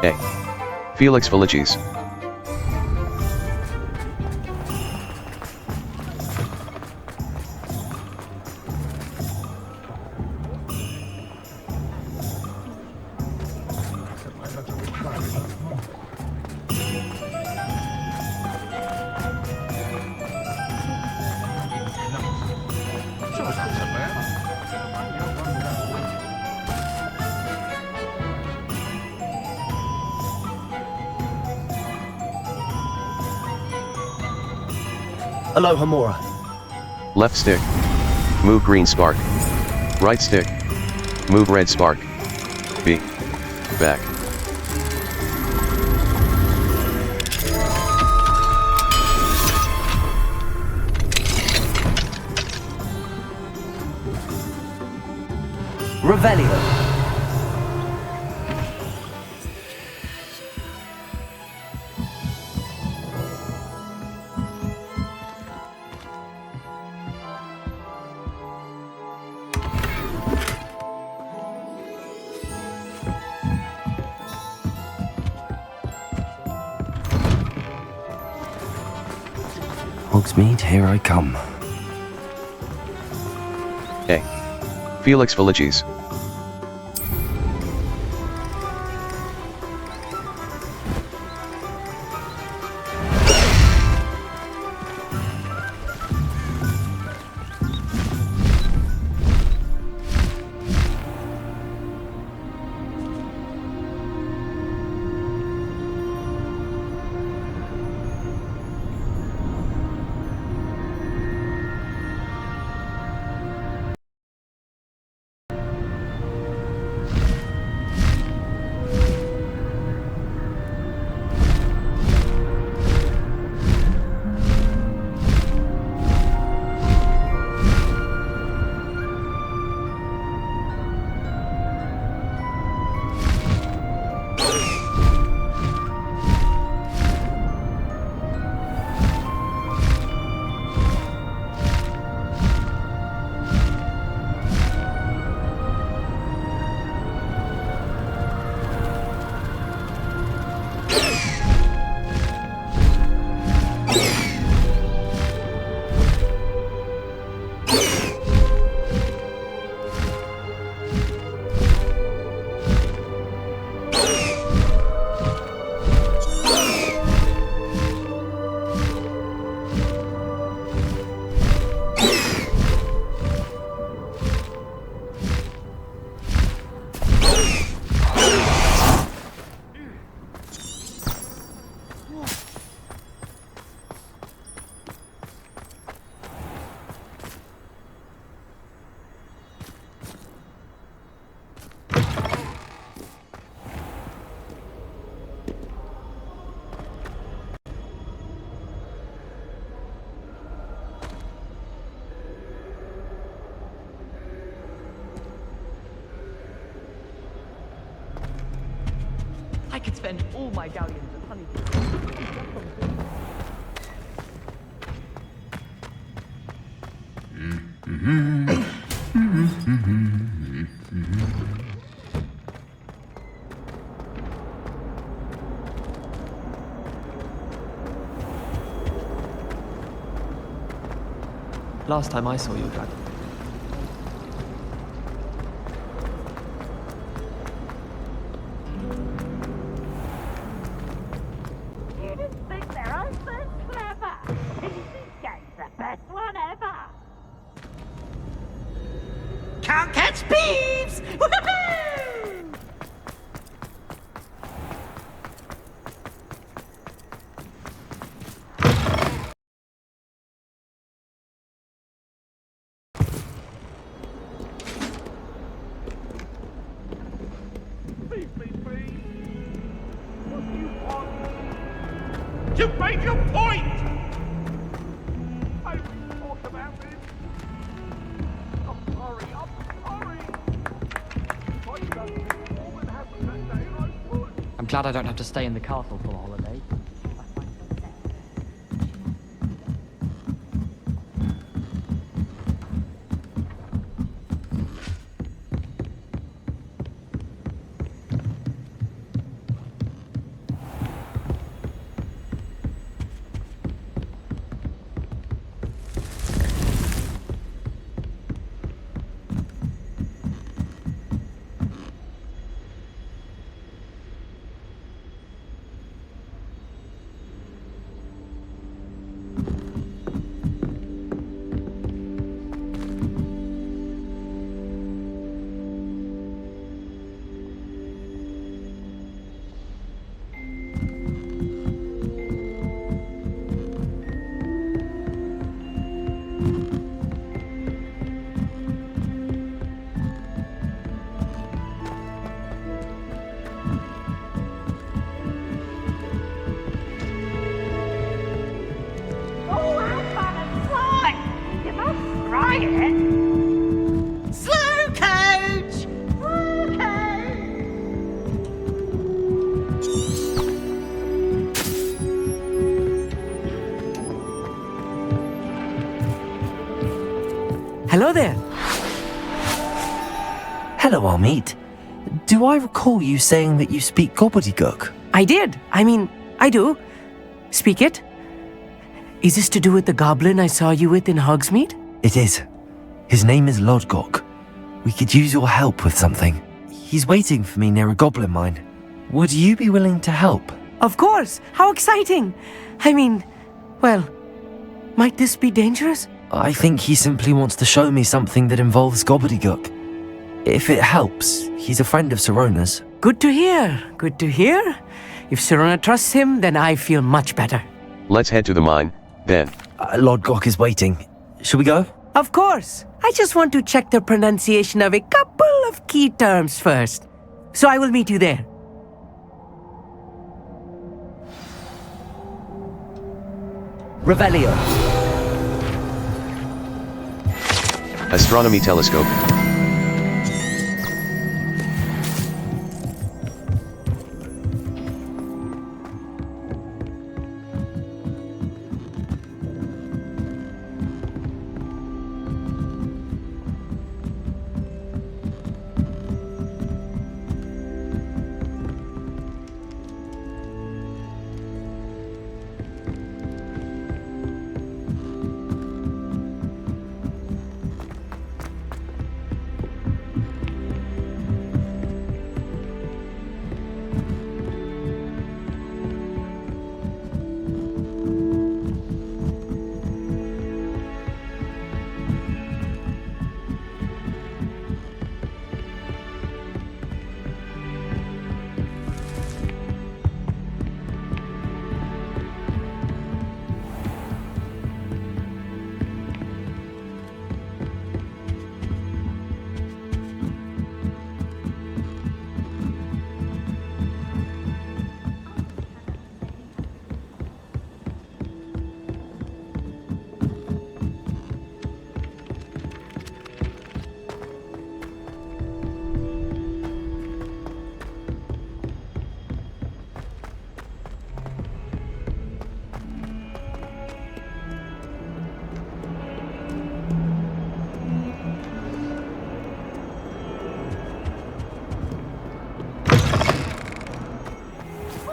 A. Felix Felicis. Aloha Mora. Left stick. Move green spark. Right stick. Move red spark. B. Back. Revelio. Hogsmeade, here I come. A. Felix Felicis. I could spend all my galleons at honey. Last time I saw your dragon. Can't catch thieves! Woohoo! Please, please, please. What do you want? You made your point! I will talk about this. I'm sorry, I'm sorry. I've done more than happened that day, and I would. I'm glad I don't have to stay in the castle for a holiday. Hello there. Hello, Amit. Do I recall you saying that you speak gobbledygook? I did. I do. Speak it. Is this to do with the goblin I saw you with in Hogsmeade? It is. His name is Lodgok. We could use your help with something. He's waiting for me near a goblin mine. Would you be willing to help? Of course. How exciting. Well, might this be dangerous? I think he simply wants to show me something that involves gobbledygook. If it helps, he's a friend of Sirona's. Good to hear. Good to hear. If Sirona trusts him, then I feel much better. Let's head to the mine, then. Lodgok is waiting. Shall we go? Of course. I just want to check the pronunciation of a couple of key terms first. So I will meet you there. Revelio. Astronomy telescope.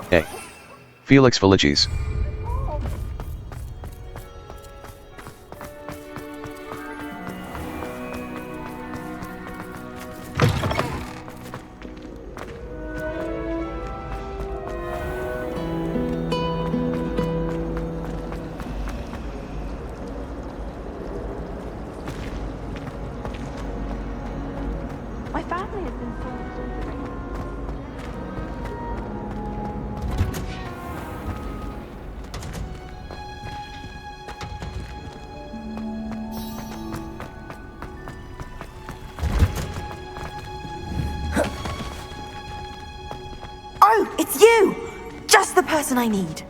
Hey. Felix Felicis. My family has been so Oh, it's you! Just the person I need.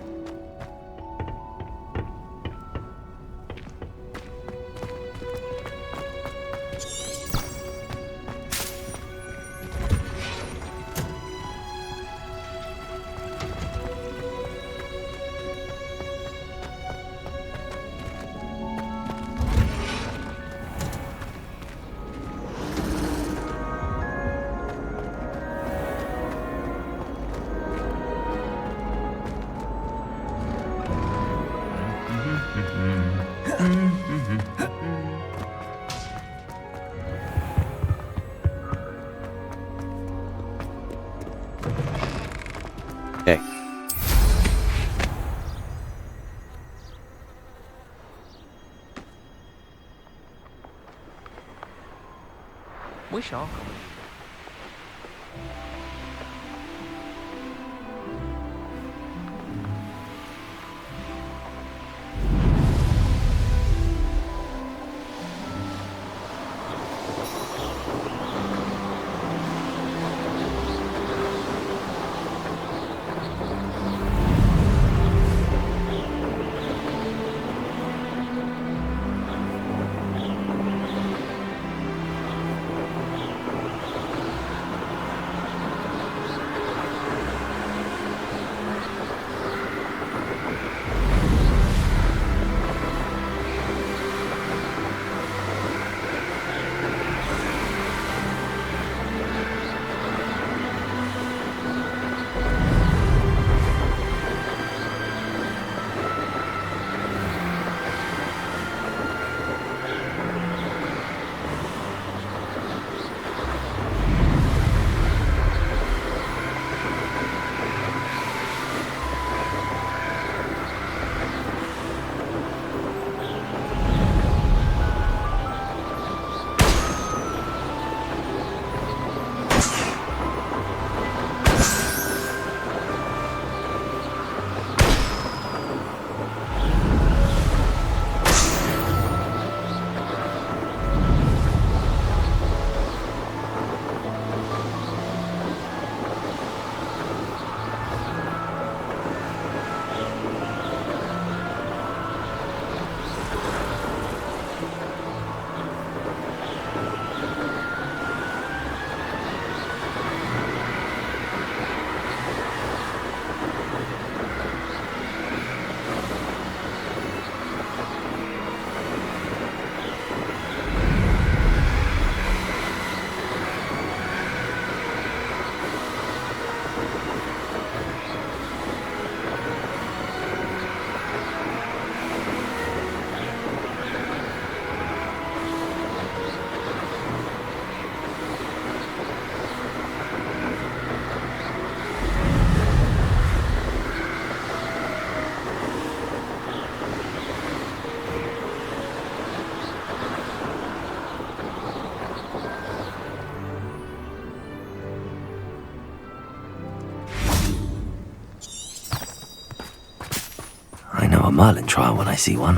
Hey. Wish our I know a Merlin trial when I see one.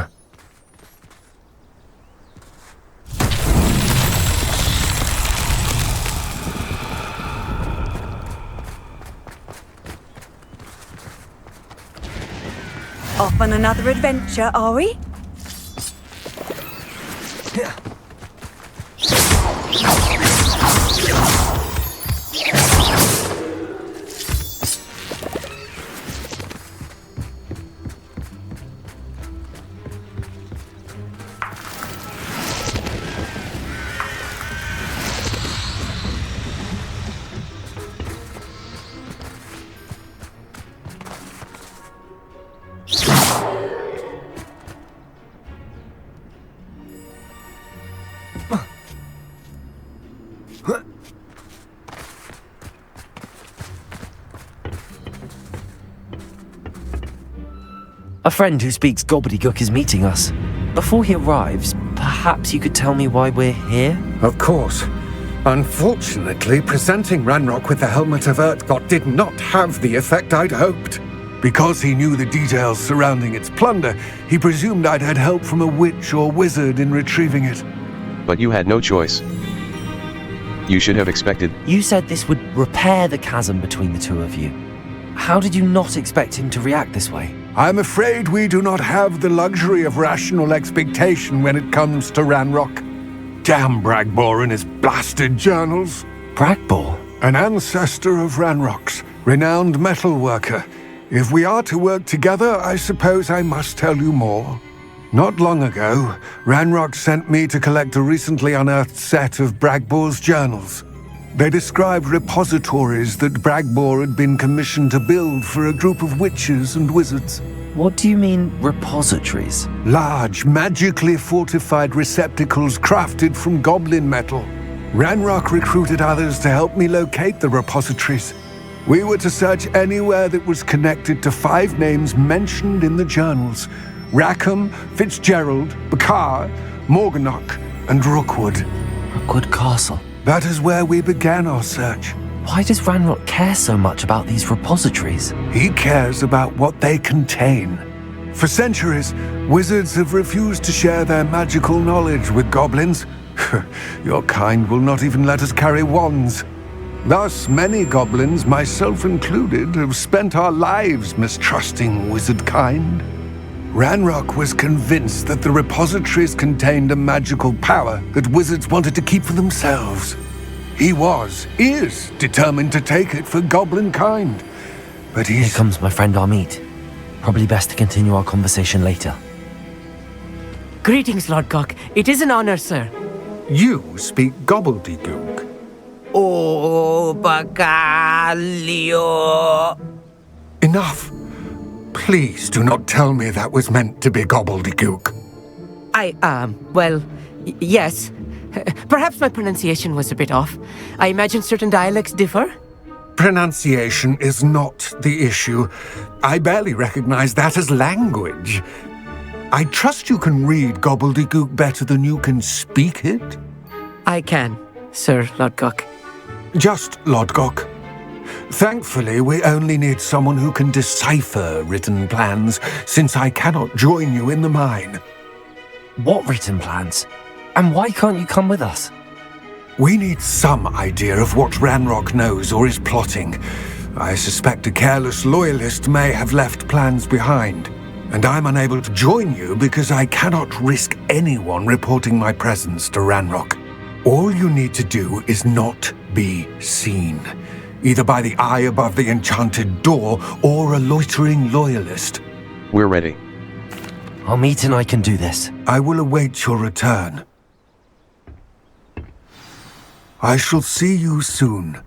Off on another adventure, are we? A friend who speaks gobbledygook is meeting us. Before he arrives, perhaps you could tell me why we're here? Of course. Unfortunately, presenting Ranrock with the Helmet of Urtkot did not have the effect I'd hoped. Because he knew the details surrounding its plunder, he presumed I'd had help from a witch or wizard in retrieving it. But you had no choice. You should have expected. You said this would repair the chasm between the two of you. How did you not expect him to react this way? I'm afraid we do not have the luxury of rational expectation when it comes to Ranrock. Damn Bragbor and his blasted journals. Bragbor? An ancestor of Ranrock's, renowned metalworker. If we are to work together, I suppose I must tell you more. Not long ago, Ranrock sent me to collect a recently unearthed set of Bragbor's journals. They described repositories that Bragbor had been commissioned to build for a group of witches and wizards. What do you mean, repositories? Large, magically fortified receptacles crafted from goblin metal. Ranrock recruited others to help me locate the repositories. We were to search anywhere that was connected to 5 names mentioned in the journals: Rackham, Fitzgerald, Bakar, Morganach, and Rookwood. Rookwood Castle. That is where we began our search. Why does Ranrock care so much about these repositories? He cares about what they contain. For centuries, wizards have refused to share their magical knowledge with goblins. Your kind will not even let us carry wands. Thus, many goblins, myself included, have spent our lives mistrusting wizard kind. Ranrock was convinced that the repositories contained a magical power that wizards wanted to keep for themselves. He is determined to take it for goblin kind. But Here comes my friend Amit. Probably best to continue our conversation later. Greetings, Lord Cock. It is an honor, sir. You speak gobbledygook. Oh, Bacalio. Enough. Please do not tell me that was meant to be gobbledygook. Yes. Perhaps my pronunciation was a bit off. I imagine certain dialects differ. Pronunciation is not the issue. I barely recognize that as language. I trust you can read gobbledygook better than you can speak it? I can, Sir Lodgok. Just Lodgok. Thankfully, we only need someone who can decipher written plans, since I cannot join you in the mine. What written plans? And why can't you come with us? We need some idea of what Ranrock knows or is plotting. I suspect a careless loyalist may have left plans behind, and I'm unable to join you because I cannot risk anyone reporting my presence to Ranrock. All you need to do is not be seen, either by the eye above the enchanted door or a loitering loyalist. We're ready. Amit and I can do this. I will await your return. I shall see you soon.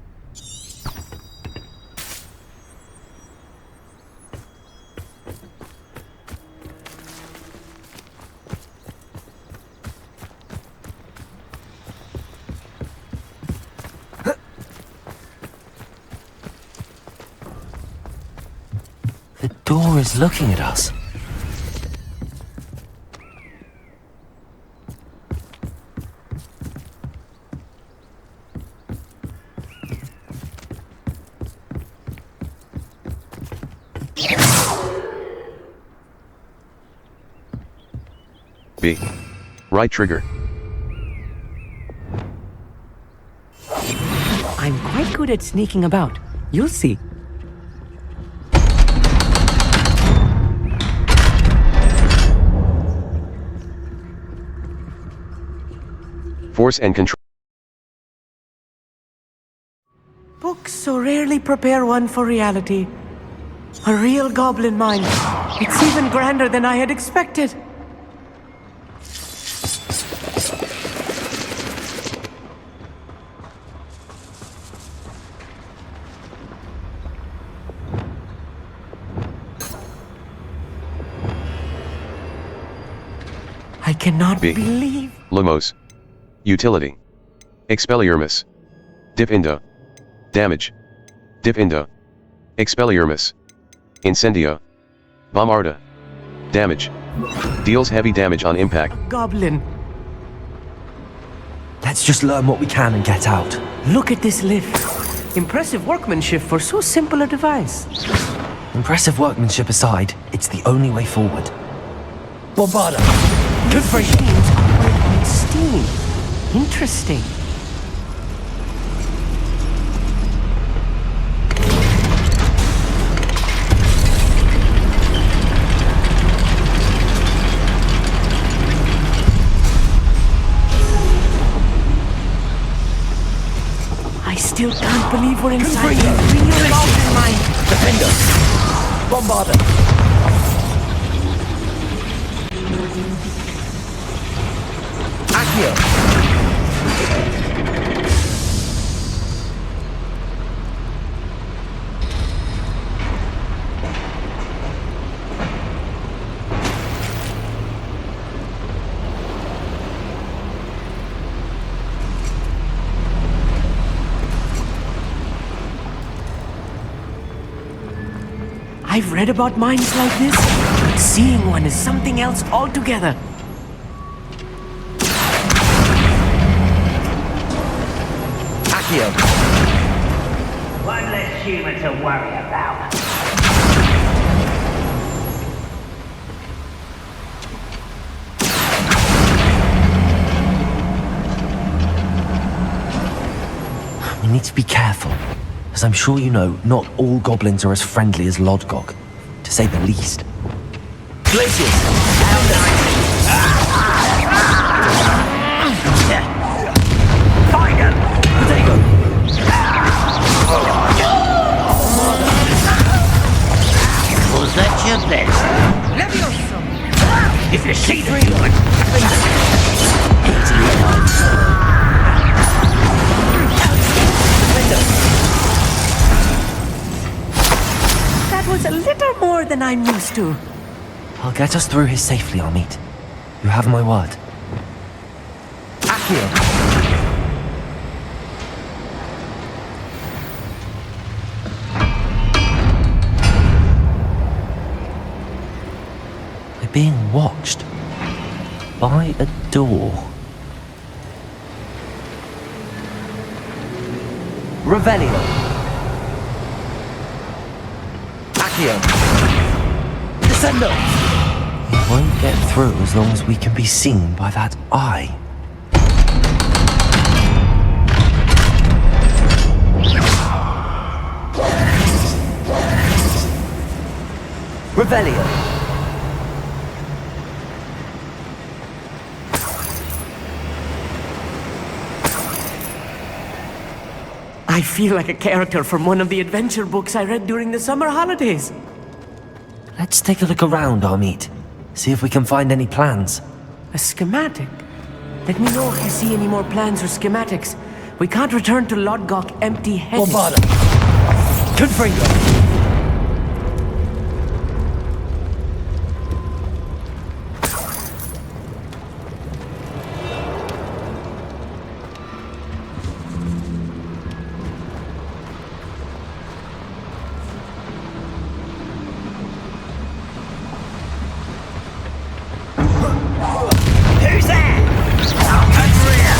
The door is looking at us. B. Right trigger. I'm quite good at sneaking about. You'll see. Force and control. Books so rarely prepare one for reality. A real goblin mind. It's even grander than I had expected. I cannot B. believe... Lumos. Utility. Expelliarmus. Dip into. Damage. Dip into. Expelliarmus. Incendia. Bombarda. Damage. Deals heavy damage on impact. Goblin. Let's just learn what we can and get out. Look at this lift. Impressive workmanship for so simple a device. Impressive workmanship aside, it's the only way forward. Bombarda! Good for machines operate on steam. Interesting. I still can't believe we're inside a real goblin mine. Defender! Bombarda! Accio! I've read about mines like this, but seeing one is something else altogether. Accio! One less human to worry about. We need to be careful. As I'm sure you know, not all goblins are as friendly as Lodgok, to say the least. Glaciers! Find him! Potato! Was that your best? Leviosa! If you see the good, That was a little more than I'm used to. I'll get us through here safely, Amit. You have my word. Accio! We're being watched. By a door. Revelio! Accio! Descendo! We won't get through as long as we can be seen by that eye. Revelio! I feel like a character from one of the adventure books I read during the summer holidays. Let's take a look around, Amit. See if we can find any plans. A schematic. Let me know if you see any more plans or schematics. We can't return to Lodgok empty-headed. Bombarda! Confringo! who's there? And rear!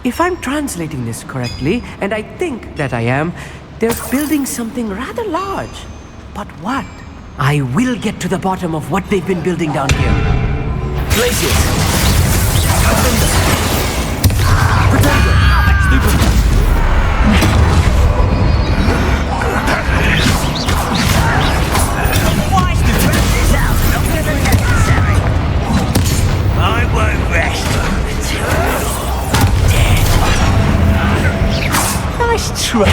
If I'm translating this correctly, and I think that I am, they're building something rather large. But what? I will get to the bottom of what they've been building down here. Glaciers! Protego! Stupid! Why stupid? This out longer than necessary. I won't rest until you're dead. Nice try.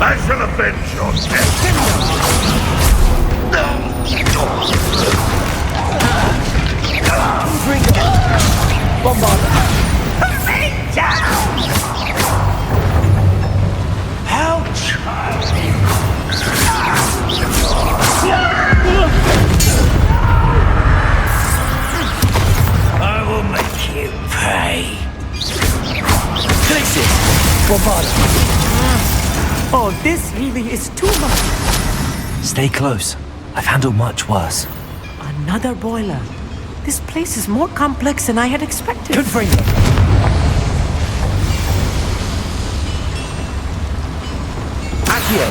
I shall avenge your death. How charming. I will make you pay. Oh, this really is too much. Stay close. I've handled much worse. Another boiler. This place is more complex than I had expected. Confringo! Accio!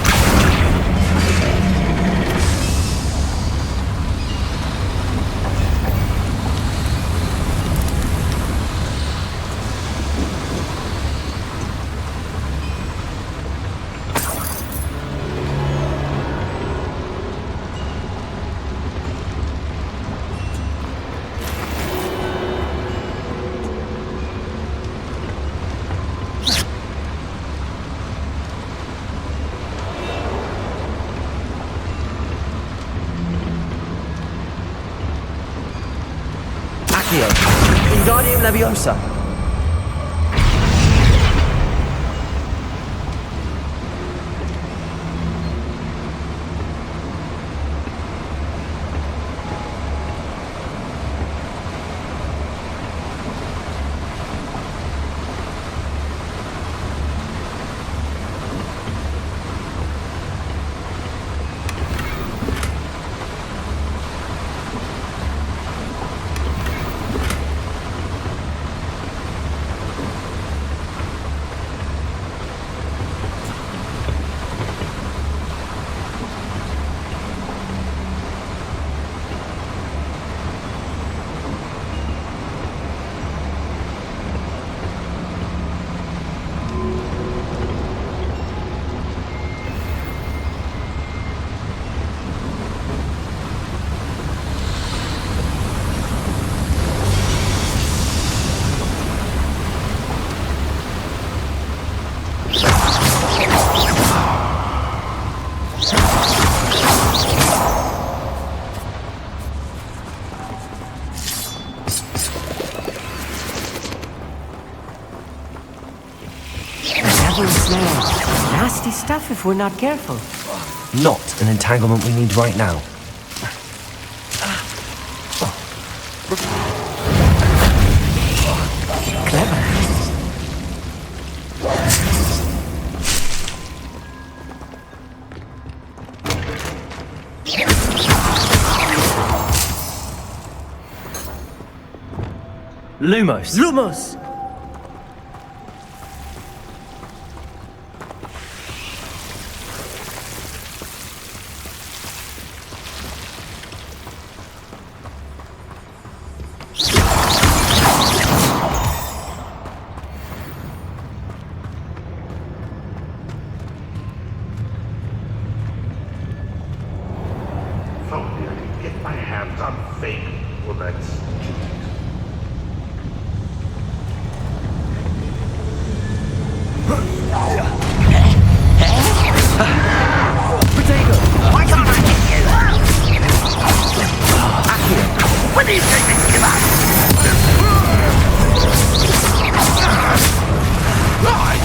Wingardium Leviosa. Nasty stuff if we're not careful. Not an entanglement we need right now. Clever. Lumos! Lumos! If only I could get my hands on fake bullets. Protego! Why can't I get you? Accio! When do you think this give up? Right!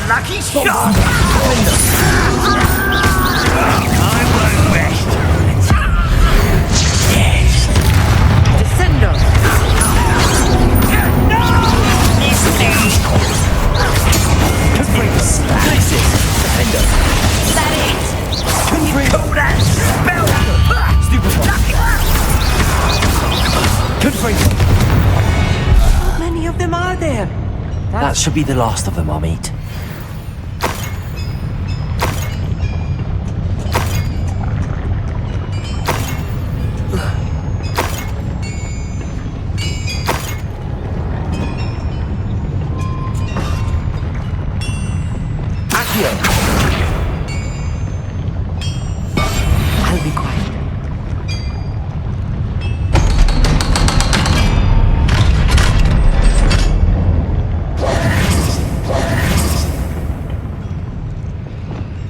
lucky shot! I won't rest. Yes. Descendo! No! Miss me! Crisis! Defender! Is that it? Call that spell! Confringo! How many of them are there? That should be the last of them I'll meet. Accio! I'll be quiet.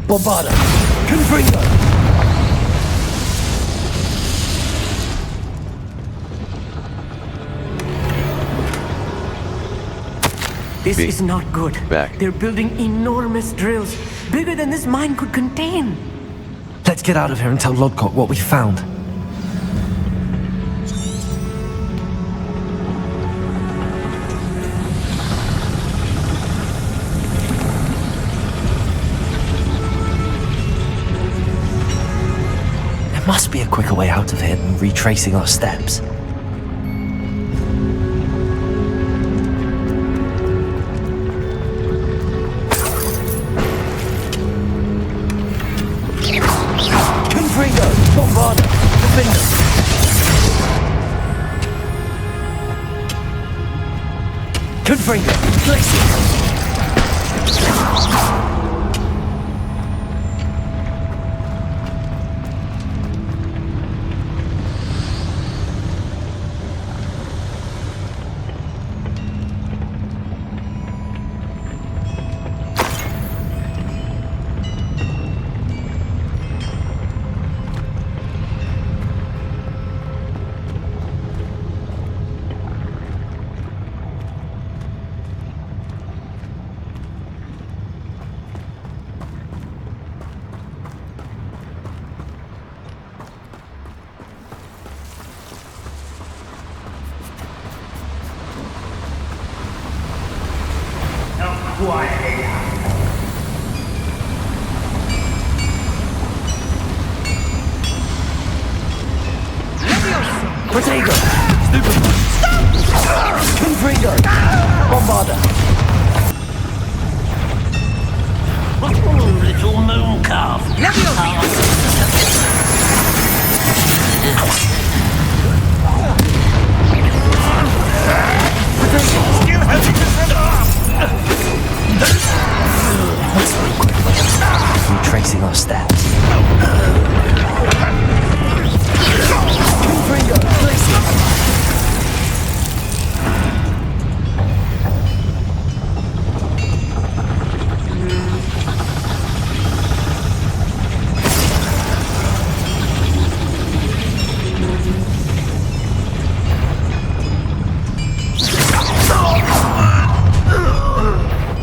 Bombarda! Confringo! This B. is not good. Back. They're building enormous drills, bigger than this mine could contain. Let's get out of here and tell Lodgok what we found. There must be a quicker way out of here than retracing our steps. Confringo! Bombarda! Defender! Confringo! Glacier! Protego! Stupid! Confringo! Bombarda! Little moon calf. You have to Let's be quick. Retracing our steps. Confringo! Glacier!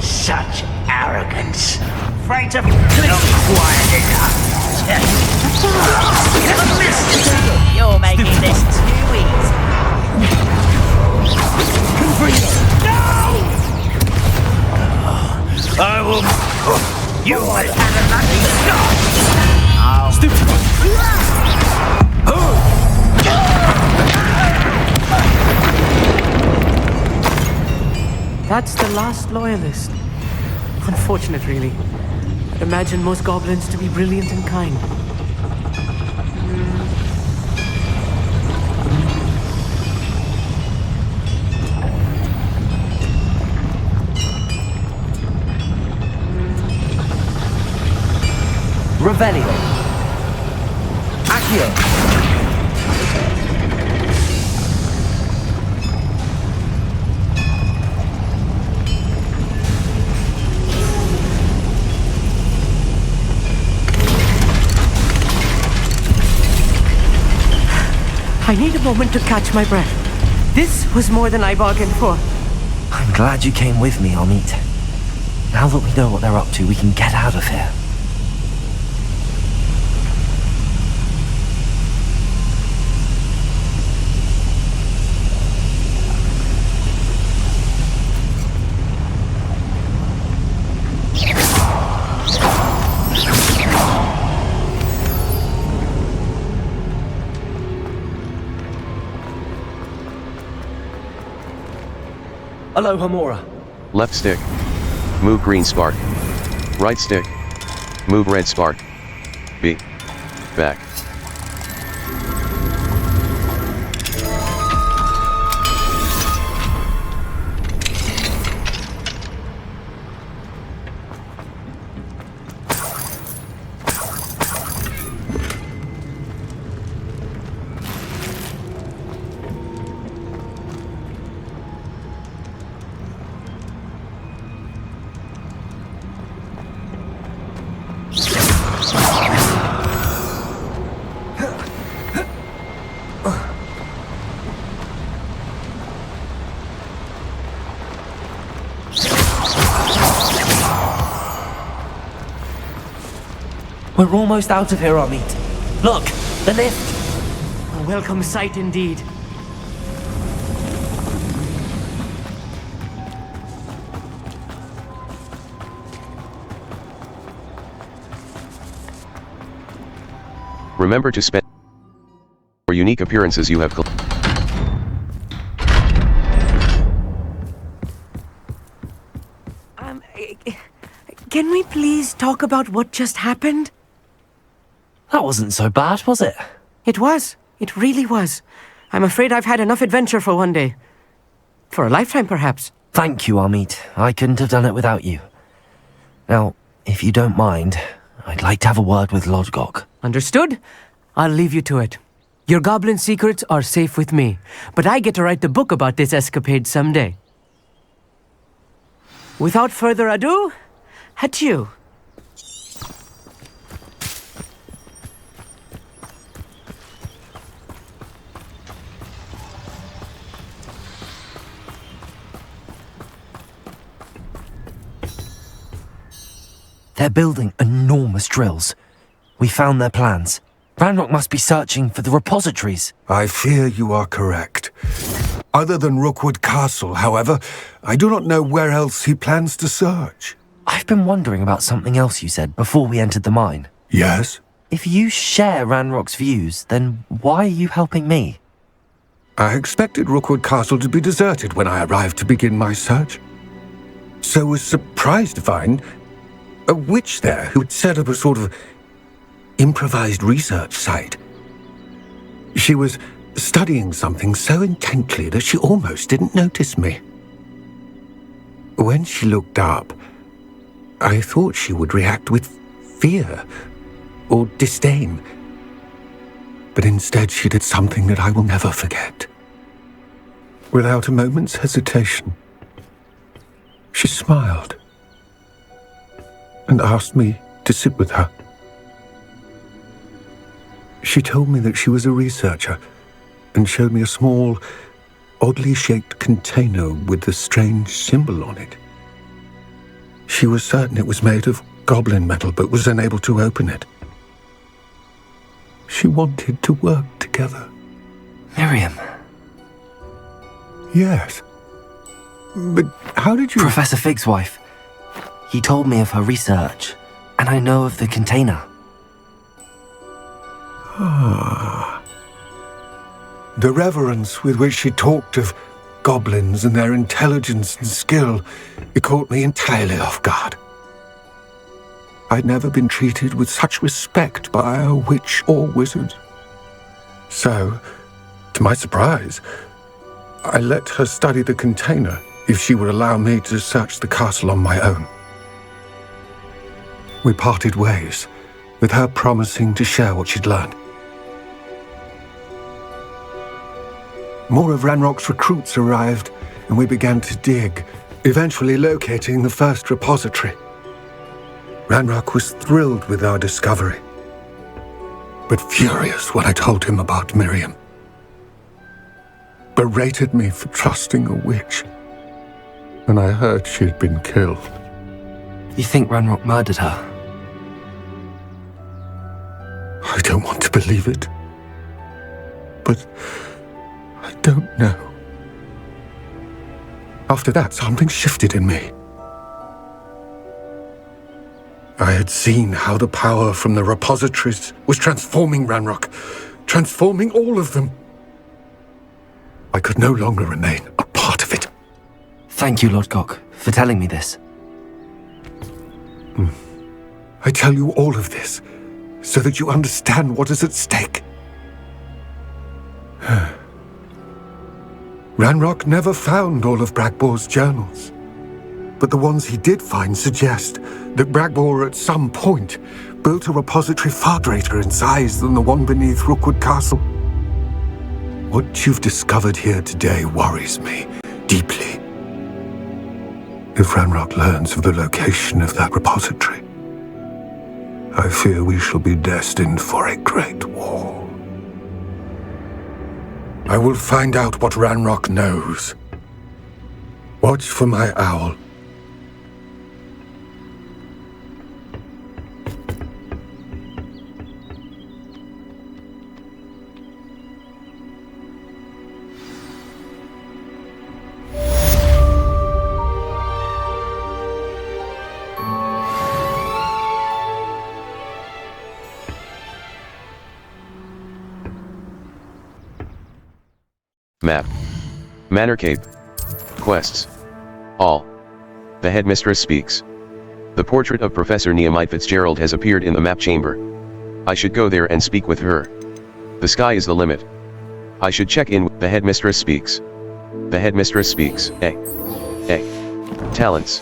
Such arrogance. Afraid to not quiet enough. You're making this too easy. Confringo! I will. You might have a lucky shot. I'll That's the last loyalist. Unfortunate, really. I'd imagine most goblins to be brilliant and kind. Revelio! Accio! I need a moment to catch my breath. This was more than I bargained for. I'm glad you came with me, Amit. Now that we know what they're up to, we can get out of here. Hello, Hamora. Left stick. Move green spark. Right stick. Move red spark. B. Back. We're almost out of here, Amit. Look, the lift. A welcome sight indeed. Remember to spend for unique appearances you have Can we please talk about what just happened? That wasn't so bad, was it? It was. It really was. I'm afraid I've had enough adventure for one day. For a lifetime, perhaps. Thank you, Amit. I couldn't have done it without you. Now, if you don't mind, I'd like to have a word with Lodgok. Understood? I'll leave you to it. Your goblin secrets are safe with me, but I get to write the book about this escapade someday. Without further ado, adieu. They're building enormous drills. We found their plans. Ranrock must be searching for the repositories. I fear you are correct. Other than Rookwood Castle, however, I do not know where else he plans to search. I've been wondering about something else you said before we entered the mine. Yes? If you share Ranrock's views, then why are you helping me? I expected Rookwood Castle to be deserted when I arrived to begin my search. So was surprised to find a witch there who had set up a sort of improvised research site. She was studying something so intently that she almost didn't notice me. When she looked up, I thought she would react with fear or disdain. But instead she did something that I will never forget. Without a moment's hesitation, she smiled and asked me to sit with her. She told me that she was a researcher and showed me a small, oddly shaped container with a strange symbol on it. She was certain it was made of goblin metal but was unable to open it. She wanted to work together. Miriam. Yes. But how did you... Professor Fig's wife. He told me of her research, and I know of the container. Ah. The reverence with which she talked of goblins and their intelligence and skill, it caught me entirely off guard. I'd never been treated with such respect by a witch or wizard. So, to my surprise, I let her study the container if she would allow me to search the castle on my own. We parted ways, with her promising to share what she'd learned. More of Ranrock's recruits arrived, and we began to dig, eventually locating the first repository. Ranrock was thrilled with our discovery, but furious when I told him about Miriam. Berated me for trusting a witch, and I heard she had been killed. You think Ranrock murdered her? I don't want to believe it. But I don't know. After that, something shifted in me. I had seen how the power from the repositories was transforming Ranrock, transforming all of them. I could no longer remain a part of it. Thank you, Lord Gok, for telling me this. I tell you all of this so that you understand what is at stake. Ranrock never found all of Bragbor's journals, but the ones he did find suggest that Bragbor at some point built a repository far greater in size than the one beneath Rookwood Castle. What you've discovered here today worries me deeply. If Ranrock learns of the location of that repository, I fear we shall be destined for a great war. I will find out what Ranrock knows. Watch for my owl. Map. Manor Cape. Quests. All. The headmistress speaks. The portrait of Professor Nehemiah Fitzgerald has appeared in the map chamber. I should go there and speak with her. The sky is the limit. I should check in. The headmistress speaks. The headmistress speaks. Talents.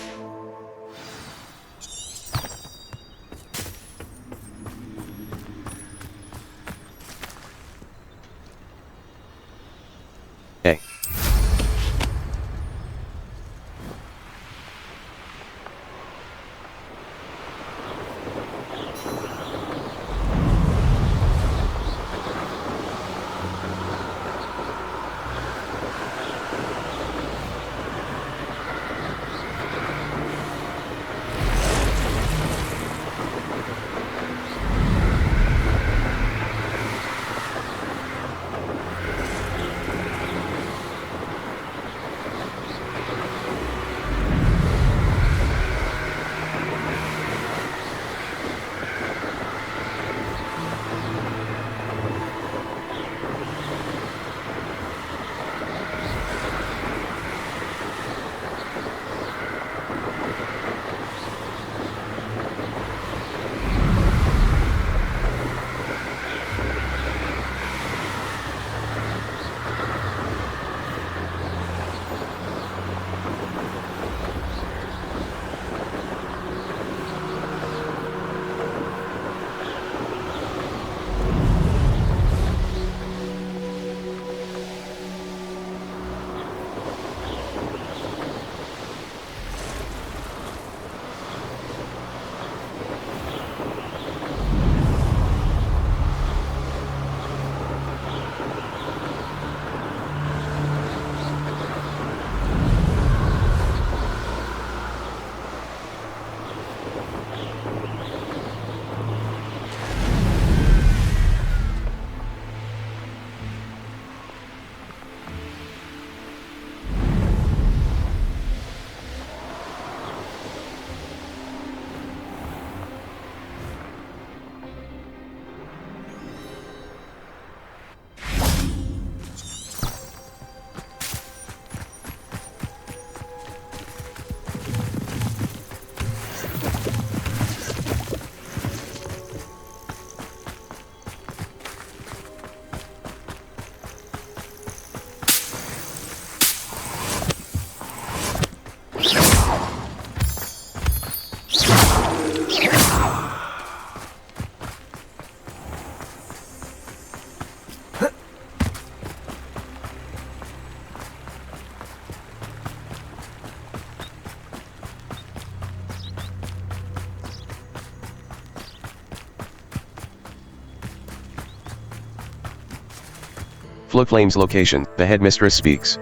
Flowflame's location. The headmistress speaks.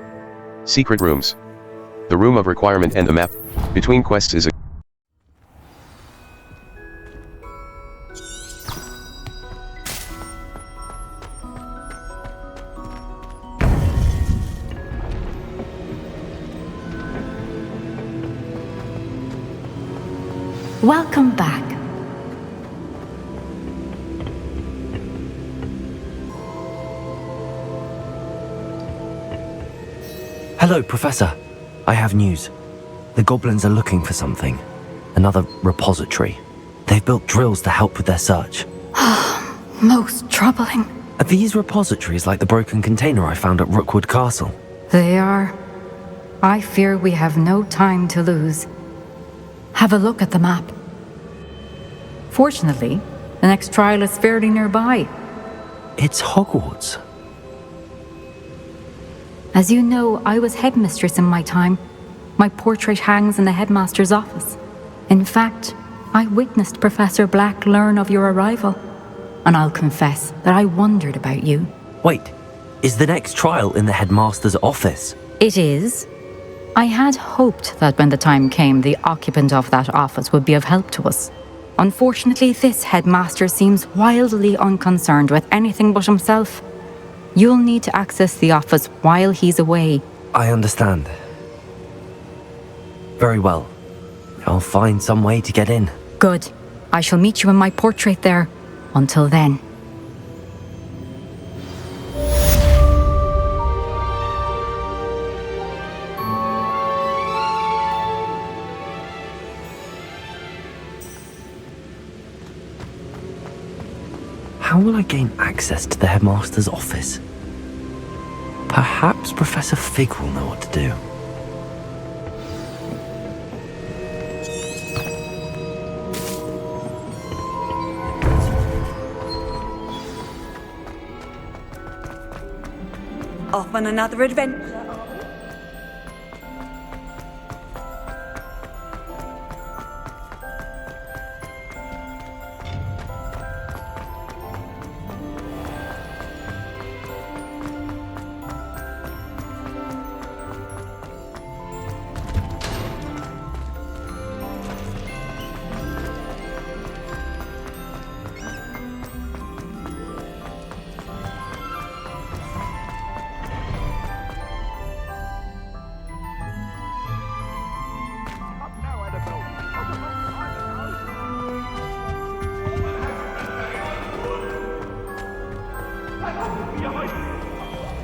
Secret rooms. The room of requirement and the map. Between quests is a Welcome back. Hello, Professor. I have news. The goblins are looking for something. Another repository. They've built drills to help with their search. Most troubling. Are these repositories like the broken container I found at Rookwood Castle? They are. I fear we have no time to lose. Have a look at the map. Fortunately, the next trial is fairly nearby. It's Hogwarts. As you know, I was headmistress in my time. My portrait hangs in the headmaster's office. In fact, I witnessed Professor Black learn of your arrival. And I'll confess that I wondered about you. Wait, is the next trial in the headmaster's office? It is. I had hoped that when the time came, the occupant of that office would be of help to us. Unfortunately, this headmaster seems wildly unconcerned with anything but himself. You'll need to access the office while he's away. I understand. Very well. I'll find some way to get in. Good. I shall meet you in my portrait there. Until then. How will I gain access to the headmaster's office? Perhaps Professor Fig will know what to do. Off on another adventure.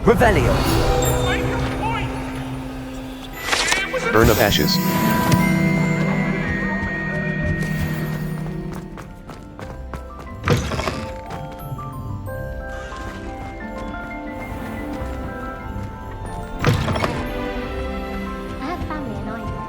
Revelio! Urn of Ashes. I have family in Ireland.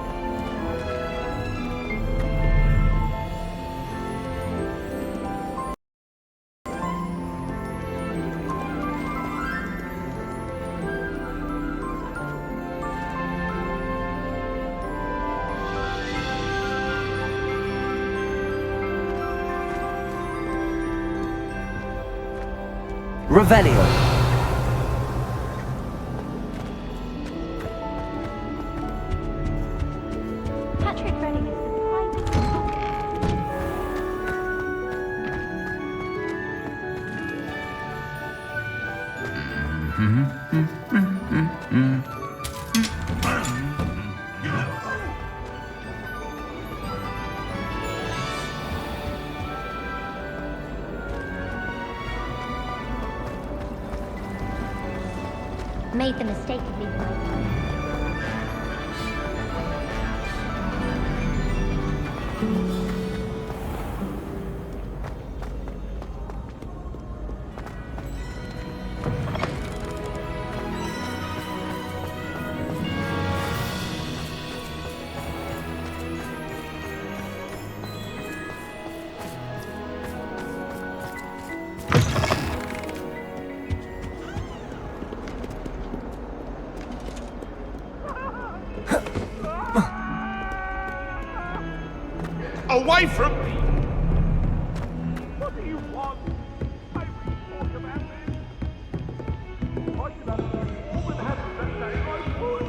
Revelio! Patrick Redding is surprising. Made the mistake of leaving my family. Away from me! What do you want? I will talk about this. I could have done all that happened that day I would.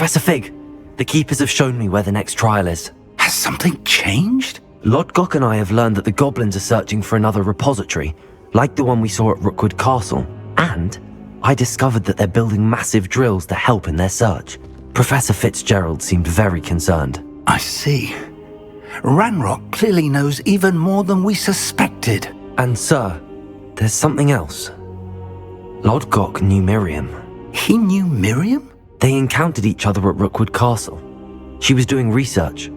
Professor Fig, the Keepers have shown me where the next trial is. Has something changed? Lodgok and I have learned that the goblins are searching for another repository, like the one we saw at Rookwood Castle. And I discovered that they're building massive drills to help in their search. Professor Fitzgerald seemed very concerned. I see. Ranrock clearly knows even more than we suspected. And sir, there's something else. Lodgok knew Miriam. He knew Miriam? They encountered each other at Rookwood Castle. She was doing research.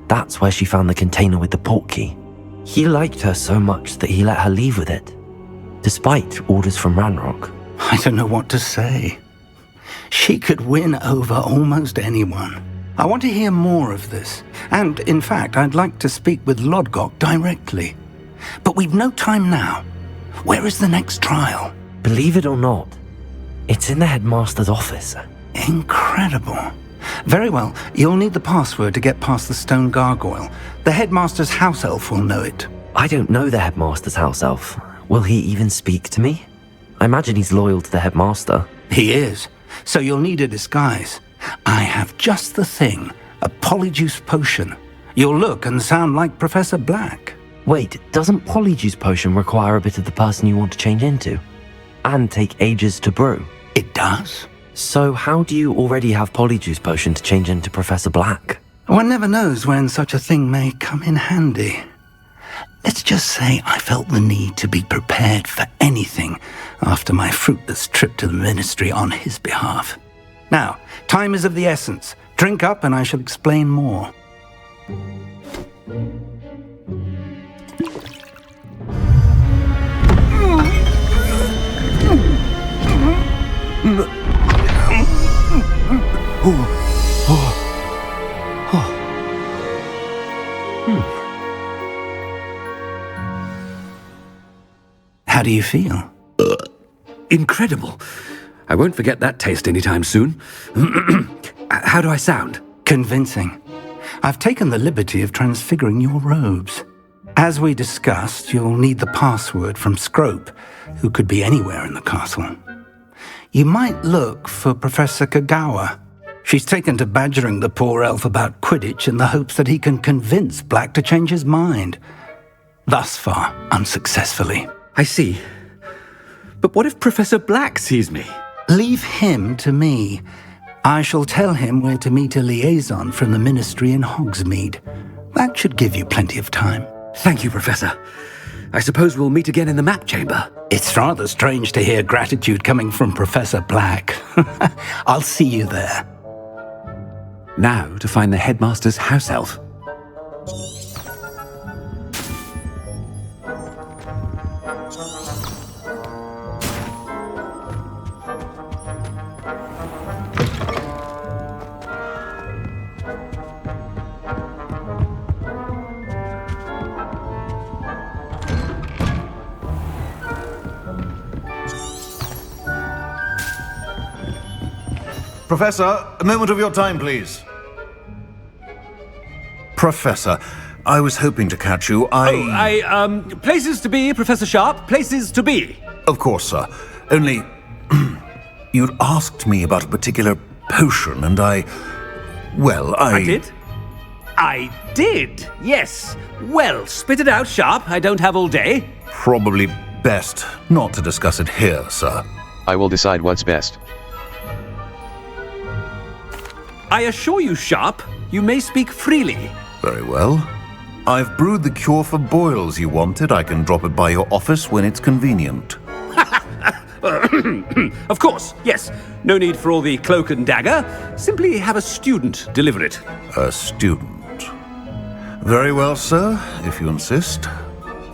That's where she found the container with the portkey. He liked her so much that he let her leave with it, despite orders from Ranrock. I don't know what to say. She could win over almost anyone. I want to hear more of this. And, in fact, I'd like to speak with Lodgok directly. But we've no time now. Where is the next trial? Believe it or not, it's in the headmaster's office. Incredible. Very well, you'll need the password to get past the stone gargoyle. The headmaster's house elf will know it. I don't know the headmaster's house elf. Will he even speak to me? I imagine he's loyal to the headmaster. He is. So you'll need a disguise. I have just the thing. A polyjuice potion. You'll look and sound like Professor Black. Wait, doesn't polyjuice potion require a bit of the person you want to change into? And take ages to brew? It does. So how do you already have polyjuice potion to change into Professor Black? One never knows when such a thing may come in handy. Let's just say I felt the need to be prepared for anything after my fruitless trip to the ministry on his behalf. Now, time is of the essence. Drink up and I shall explain more. How do you feel? Incredible. I won't forget that taste anytime soon. How do I sound? Convincing. I've taken the liberty of transfiguring your robes. As we discussed, you'll need the password from Scrope, who could be anywhere in the castle. You might look for Professor Kagawa. She's taken to badgering the poor elf about Quidditch in the hopes that he can convince Black to change his mind. Thus far, unsuccessfully. I see. But what if Professor Black sees me? Leave him to me. I shall tell him where to meet a liaison from the ministry in Hogsmeade. That should give you plenty of time. Thank you, Professor. I suppose we'll meet again in the map chamber. It's rather strange to hear gratitude coming from Professor Black. I'll see you there. Now to find the headmaster's house elf. Professor, a moment of your time, please. Professor, I was hoping to catch you. Places to be, Professor Sharp, places to be. Of course, sir. Only, you'd asked me about a particular potion, and I did? I did, yes. Well, spit it out, Sharp. I don't have all day. Probably best not to discuss it here, sir. I will decide what's best. I assure you, Sharp, you may speak freely. Very well. I've brewed the cure for boils you wanted. I can drop it by your office when it's convenient. Of course, yes. No need for all the cloak and dagger. Simply have a student deliver it. A student. Very well, sir, if you insist.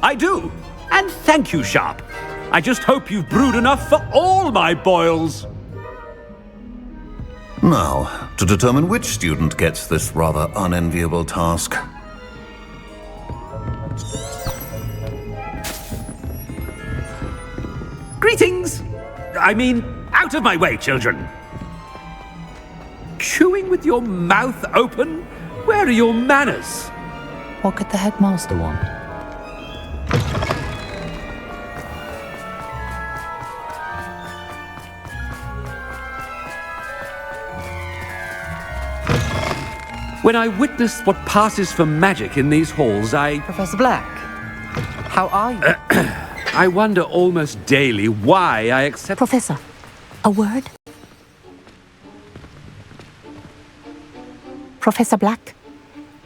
I do. And thank you, Sharp. I just hope you've brewed enough for all my boils. Now, to determine which student gets this rather unenviable task. Greetings! I mean, out of my way, children. Chewing with your mouth open? Where are your manners? What could the headmaster want? When I witness what passes for magic in these halls, Professor Black, how are you? I wonder almost daily why I accept... Professor, a word? Professor Black,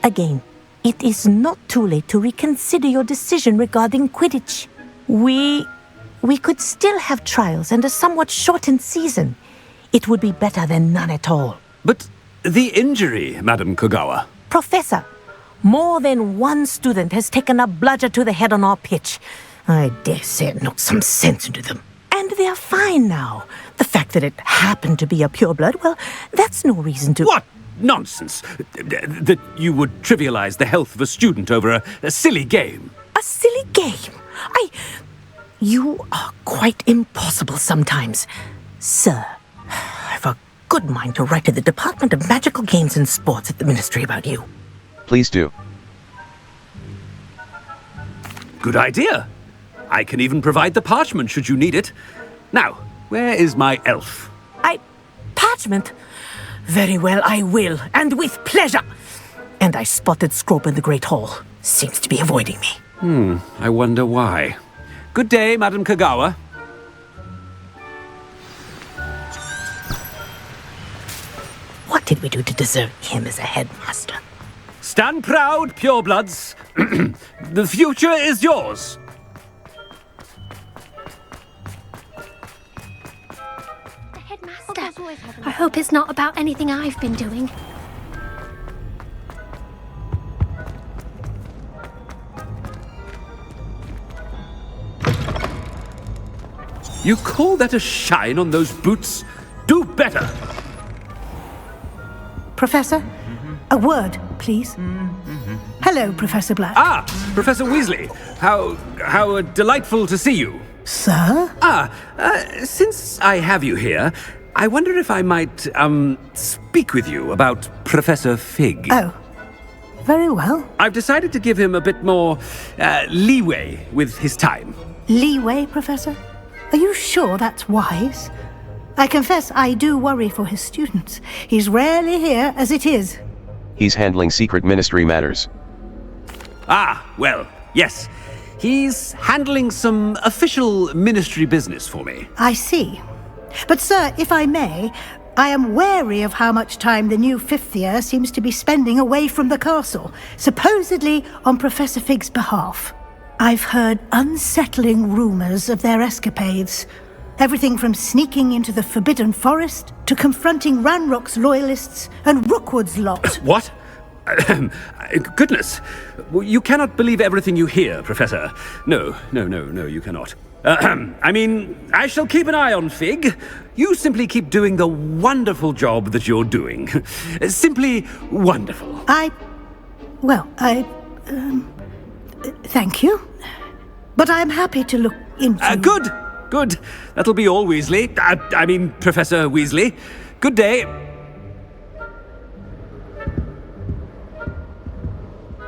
again, it is not too late to reconsider your decision regarding Quidditch. We could still have trials and a somewhat shortened season. It would be better than none at all. But the injury, Madam Kogawa. Professor, more than one student has taken a bludger to the head on our pitch. I dare say it knocked some sense into them. And they're fine now. The fact that it happened to be a pureblood, well, that's no reason to... What nonsense! That you would trivialize the health of a student over a silly game. A silly game? You are quite impossible sometimes. Sir, I've a good mind to write to the Department of Magical Games and Sports at the Ministry about you. Please do. Good idea. I can even provide the parchment should you need it. Now, where is my elf? Parchment? Very well, I will, and with pleasure. And I spotted Scrope in the Great Hall. Seems to be avoiding me. I wonder why. Good day, Madam Kogawa. What did we do to deserve him as a headmaster? Stand proud, purebloods. The future is yours. The headmaster. I hope it's not about anything I've been doing. You call that a shine on those boots? Do better! Professor, a word, please. Hello, Professor Black. Ah, Professor Weasley. How delightful to see you. Sir? Since I have you here, I wonder if I might, speak with you about Professor Fig. Oh, very well. I've decided to give him a bit more, leeway with his time. Leeway, Professor? Are you sure that's wise? I confess I do worry for his students. He's rarely here as it is. He's handling secret ministry matters. Well, yes. He's handling some official ministry business for me. I see. But, sir, if I may, I am wary of how much time the new fifth year seems to be spending away from the castle, supposedly on Professor Fig's behalf. I've heard unsettling rumors of their escapades. Everything from sneaking into the Forbidden Forest to confronting Ranrock's loyalists and Rookwood's lot. What? Goodness. You cannot believe everything you hear, Professor. No, you cannot. I mean, I shall keep an eye on Fig. You simply keep doing the wonderful job that you're doing. Simply wonderful. Thank you. But I'm happy to look into... Good. That'll be all, Weasley. I mean, Professor Weasley. Good day.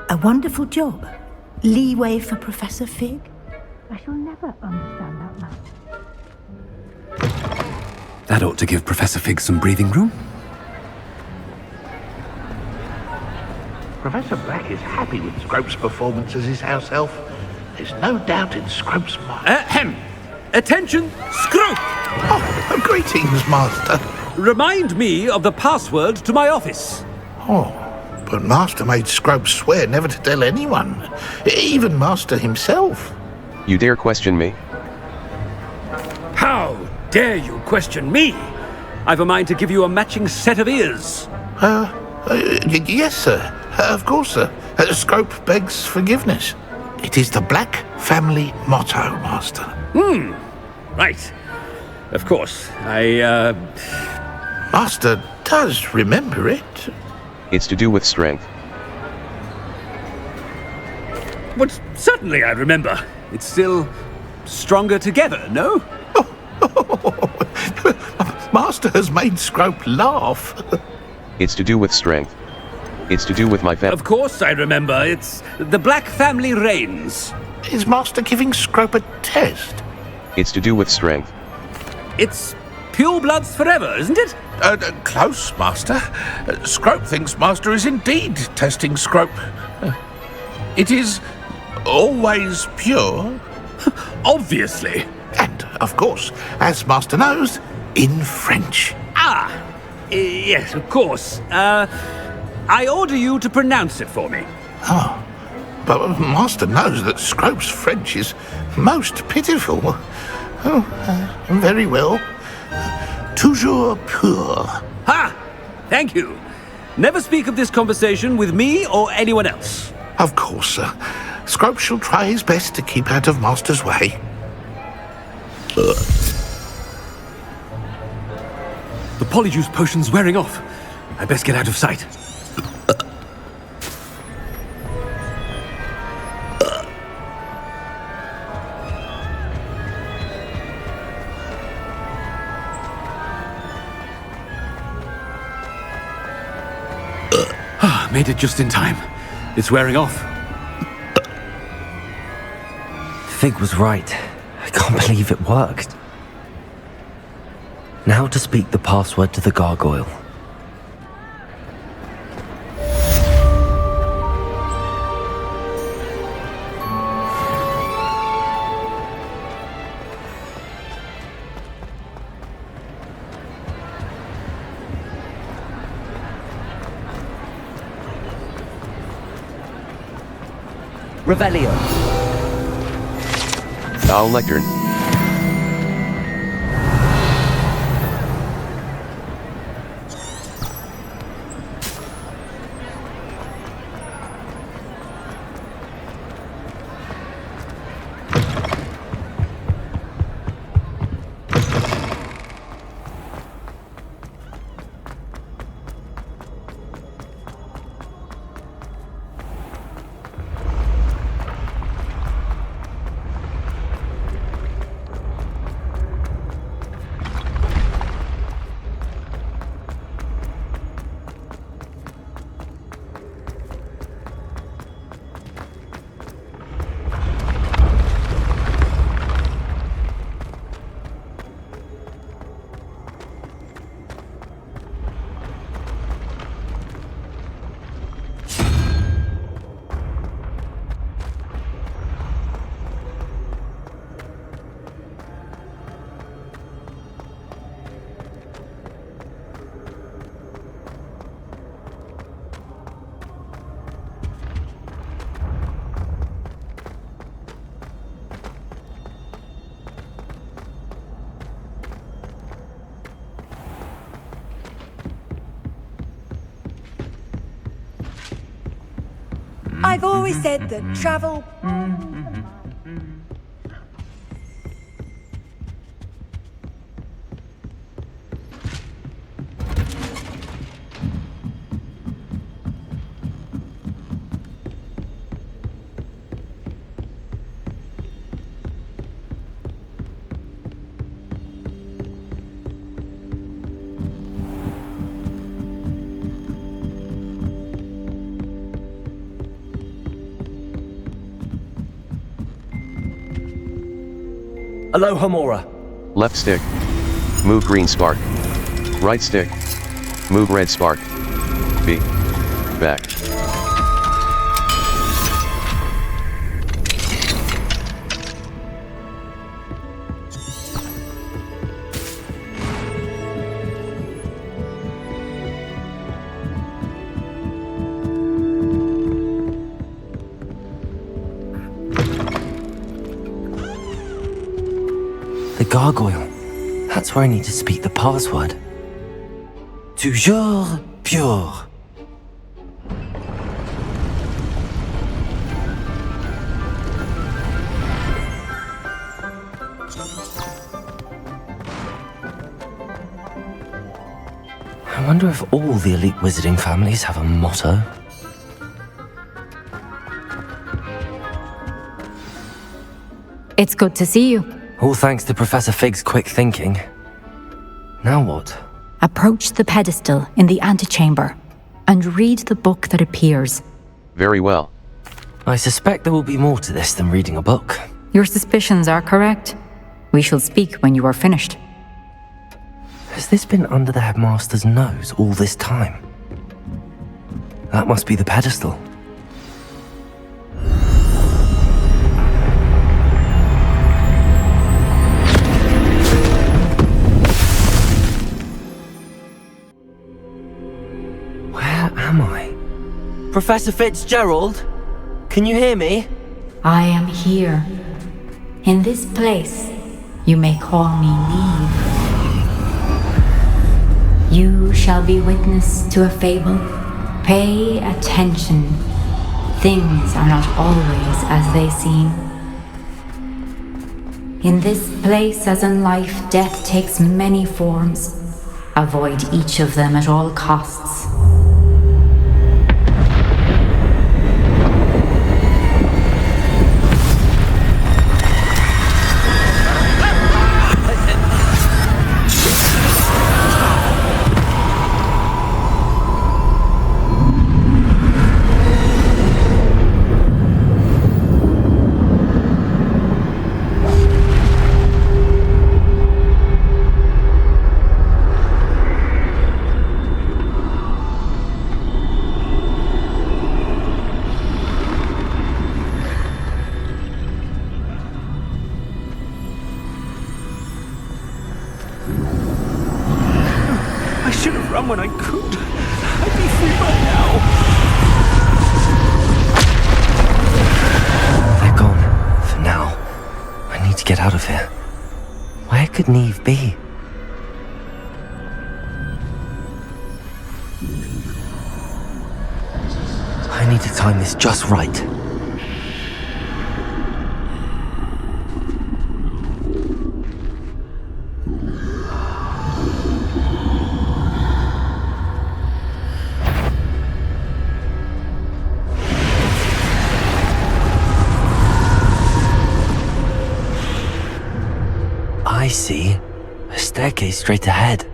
A wonderful job. Leeway for Professor Fig. I shall never understand that much. That ought to give Professor Fig some breathing room. Professor Black is happy with Scrope's performance as his house elf. There's no doubt in Scrope's mind. Attention, Scrope! Oh, greetings, Master. Remind me of the password to my office. Oh, but Master made Scrope swear never to tell anyone, even Master himself. You dare question me? How dare you question me? I've a mind to give you a matching set of ears. Yes, sir. Of course, sir. Scrope begs forgiveness. It is the Black family motto, Master. Right. Of course. Master does remember it. It's to do with strength. But certainly I remember. It's still stronger together, no? Master has made Scrope laugh. It's to do with strength. It's to do with my family. Of course I remember. It's the Black family reigns. Is Master giving Scrope a test? It's to do with strength. It's purebloods forever, isn't it? Close, Master. Scrope thinks Master is indeed testing Scrope. It is always pure. Obviously. And, of course, as Master knows, in French. Yes, of course. I order you to pronounce it for me. Oh, but Master knows that Scrope's French is most pitiful. Oh, very well. Toujours pur. Ha! Thank you. Never speak of this conversation with me or anyone else. Of course, sir. Scrope shall try his best to keep out of Master's way. The polyjuice potion's wearing off. I best get out of sight. Made it just in time. It's wearing off. Fig was right. I can't believe it worked. Now to speak the password to the gargoyle. Revelio. Thou lectern. I've always said that travel... Alohomora. Left stick. Move green spark. Right stick. Move red spark. B. Back. The gargoyle. That's where I need to speak the password. Toujours pure. I wonder if all the elite wizarding families have a motto. It's good to see you. All thanks to Professor Fig's quick thinking. Now what? Approach the pedestal in the antechamber and read the book that appears. Very well. I suspect there will be more to this than reading a book. Your suspicions are correct. We shall speak when you are finished. Has this been under the headmaster's nose all this time? That must be the pedestal. Where am I? Professor Fitzgerald? Can you hear me? I am here. In this place, you may call me Neve. You shall be witness to a fable. Pay attention. Things are not always as they seem. In this place, as in life, death takes many forms. Avoid each of them at all costs. When I could, I'd be free by now. They're gone, for now. I need to get out of here. Where could Neve be? I need to time this just right. I see a staircase straight ahead.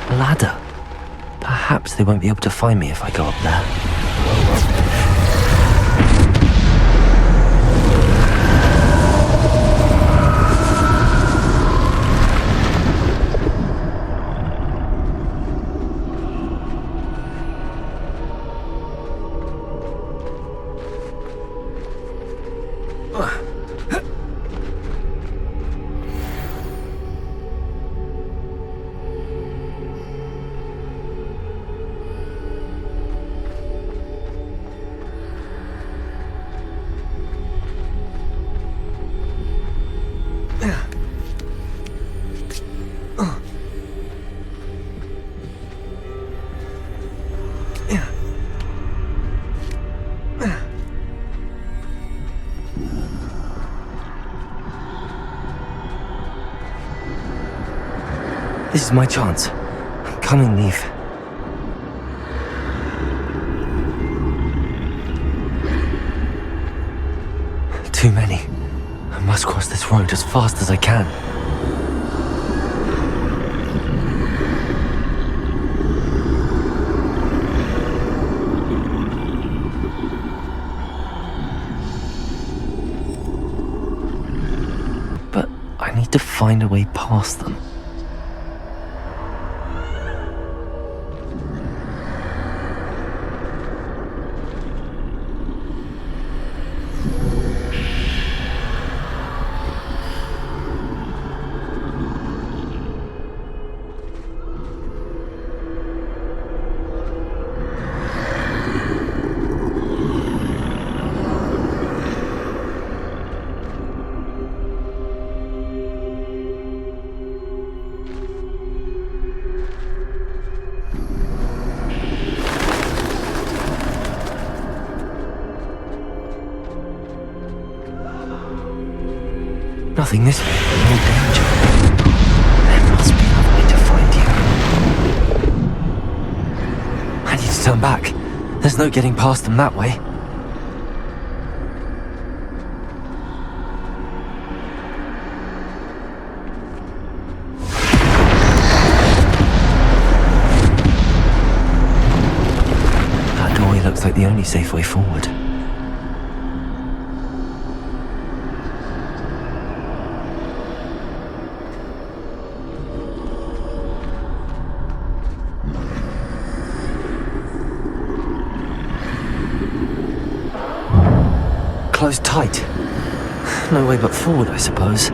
Ladder. Perhaps they won't be able to find me if I go up there. This is my chance. I'm coming, Neve. Too many. I must cross this road as fast as I can. But I need to find a way past them. Nothing this way, no danger. There must be another way to find you. I need to turn back. There's no getting past them that way. That doorway looks like the only safe way forward. Closed tight. No way but forward, I suppose.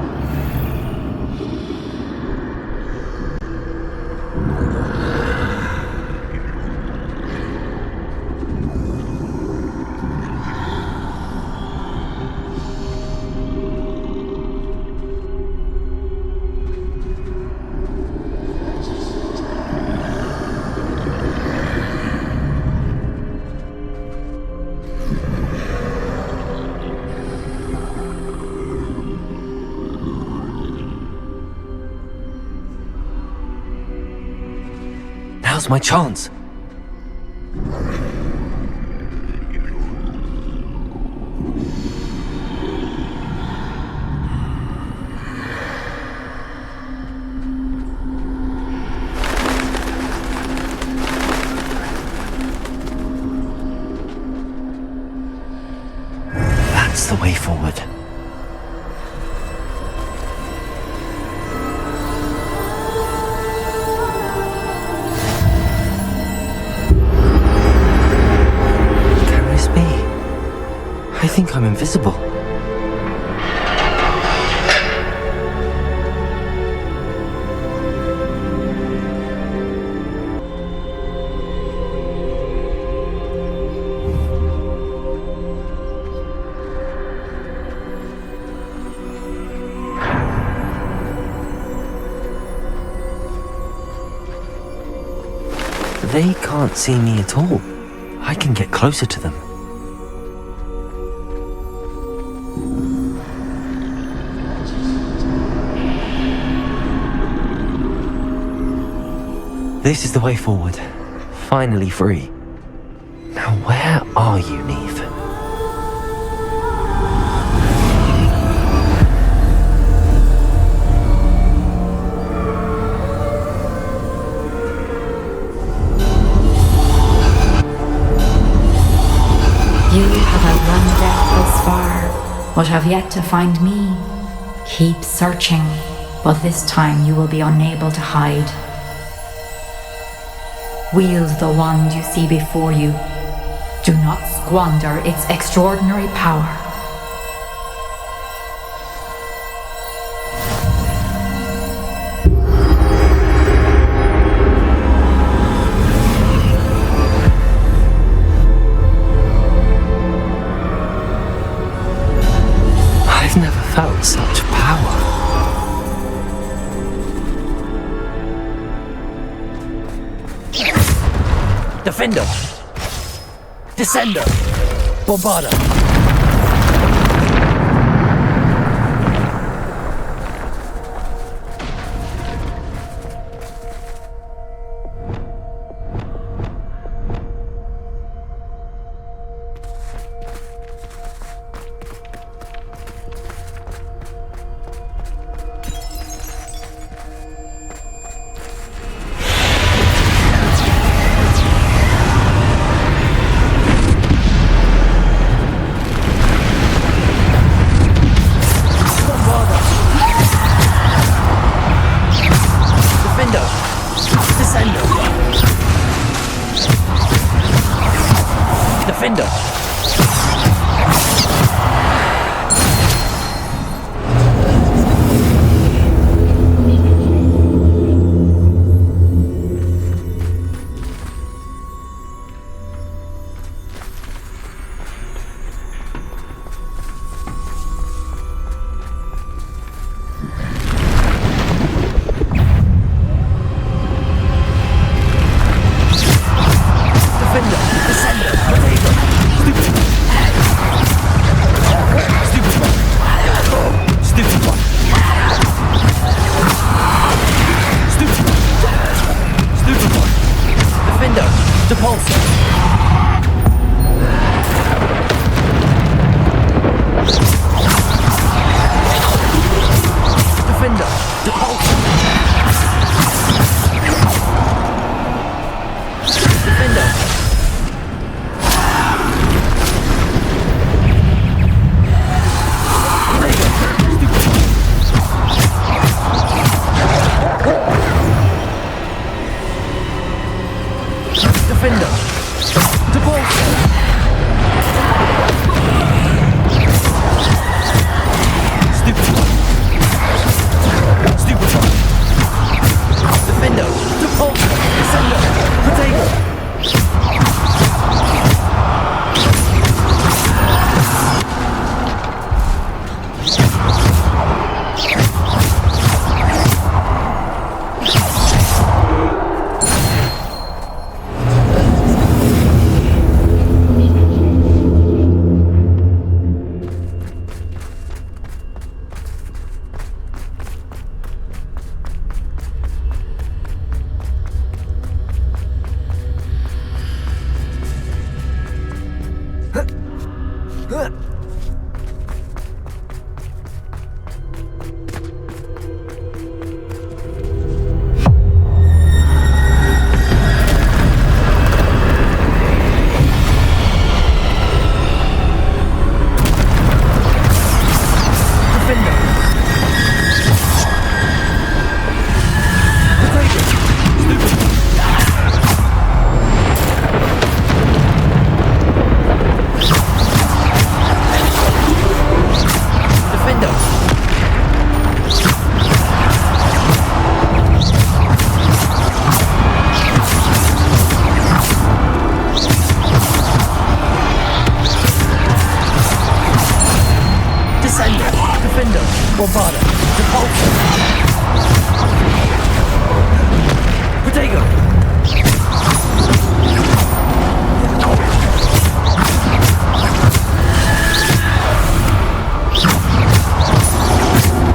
Now's my chance. That's the way forward. I think I'm invisible. They can't see me at all. I can get closer to them. This is the way forward. Finally free. Now where are you, Neve? You have outrun death thus far, but have yet to find me. Keep searching, but this time you will be unable to hide. Wield the wand you see before you. Do not squander its extraordinary power. I've never felt such power. Defender! Descender! Bombarder! Defender! Descender! Descender! Descender, Defender, Bombarder, Repulsor. Protego.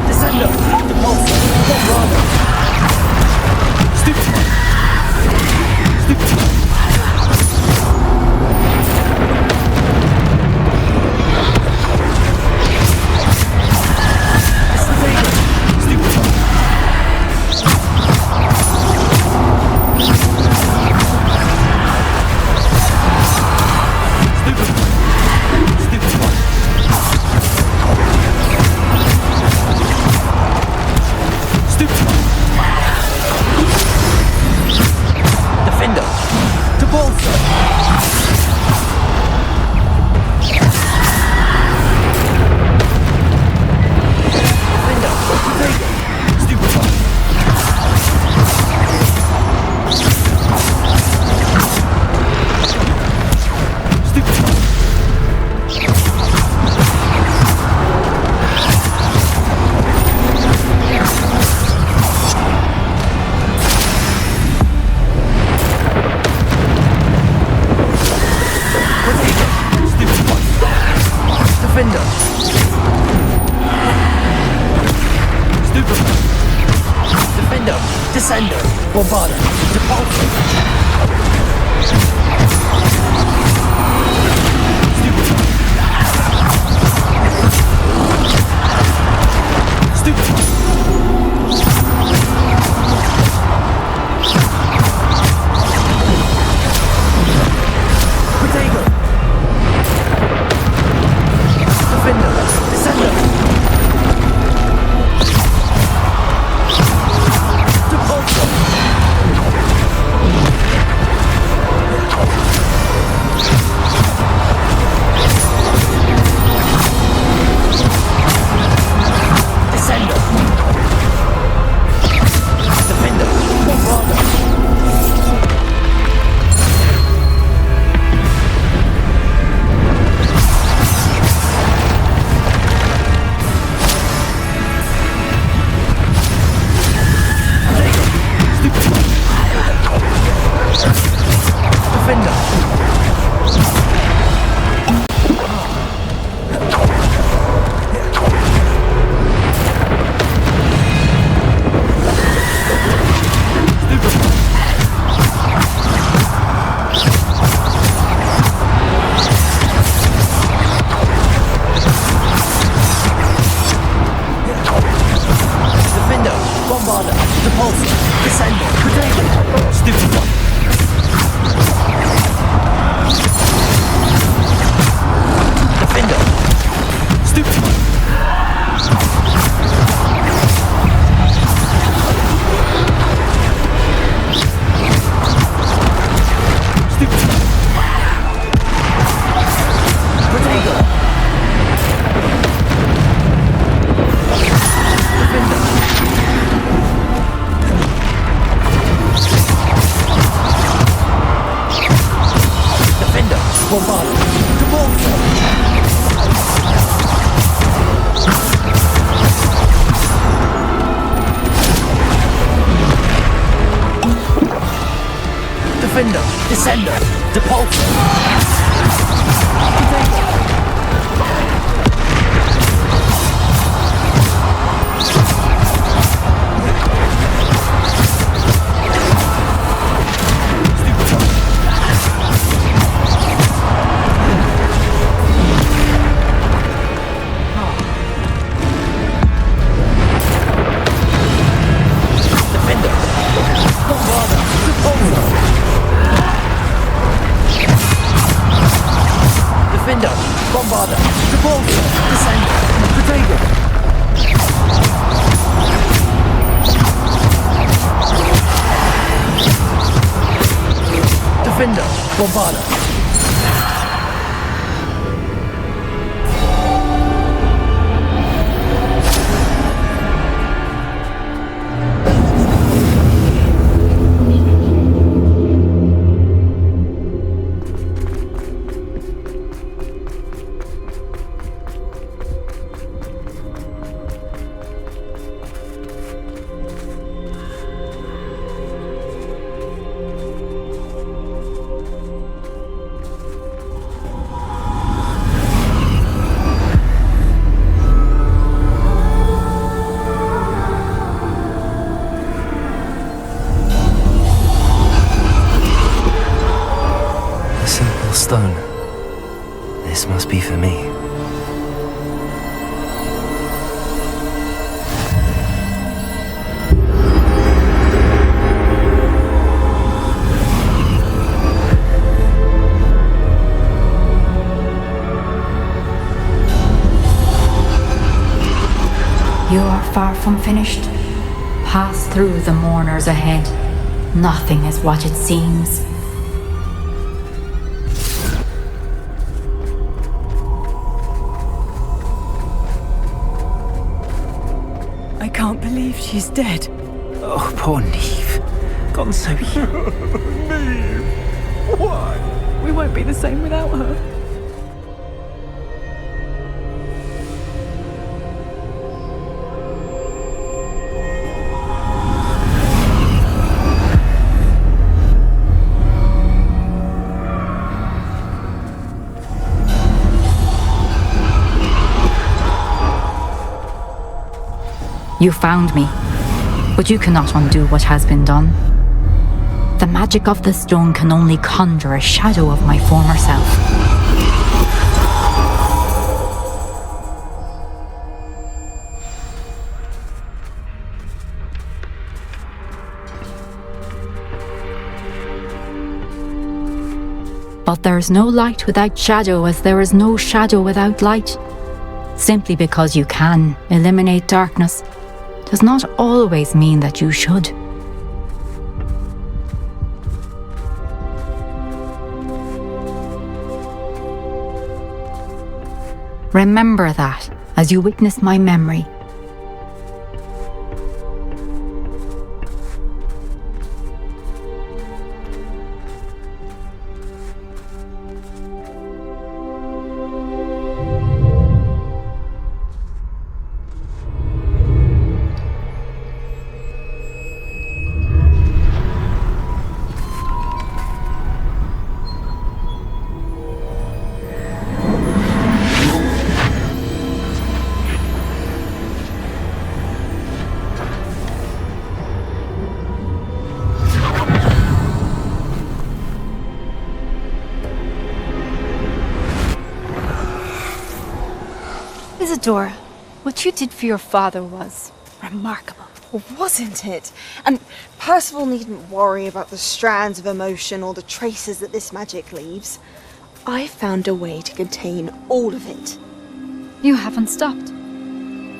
Descender, Repulsor, Bombarder. Stupid. Descender, Bombarder, Repulsor. Defender, Descender, Repulsor. Bombarder. You are far from finished. Pass through the mourners ahead. Nothing is what it seems. I can't believe she's dead. Oh, poor Neve. Gone so young. Neve! Why? We won't be the same without her. You found me, but you cannot undo what has been done. The magic of the stone can only conjure a shadow of my former self. But there is no light without shadow, as there is no shadow without light. Simply because you can eliminate darkness does not always mean that you should. Remember that as you witness my memory. Isadora, what you did for your father was remarkable. Wasn't it? And Percival needn't worry about the strands of emotion or the traces that this magic leaves. I found a way to contain all of it. You haven't stopped.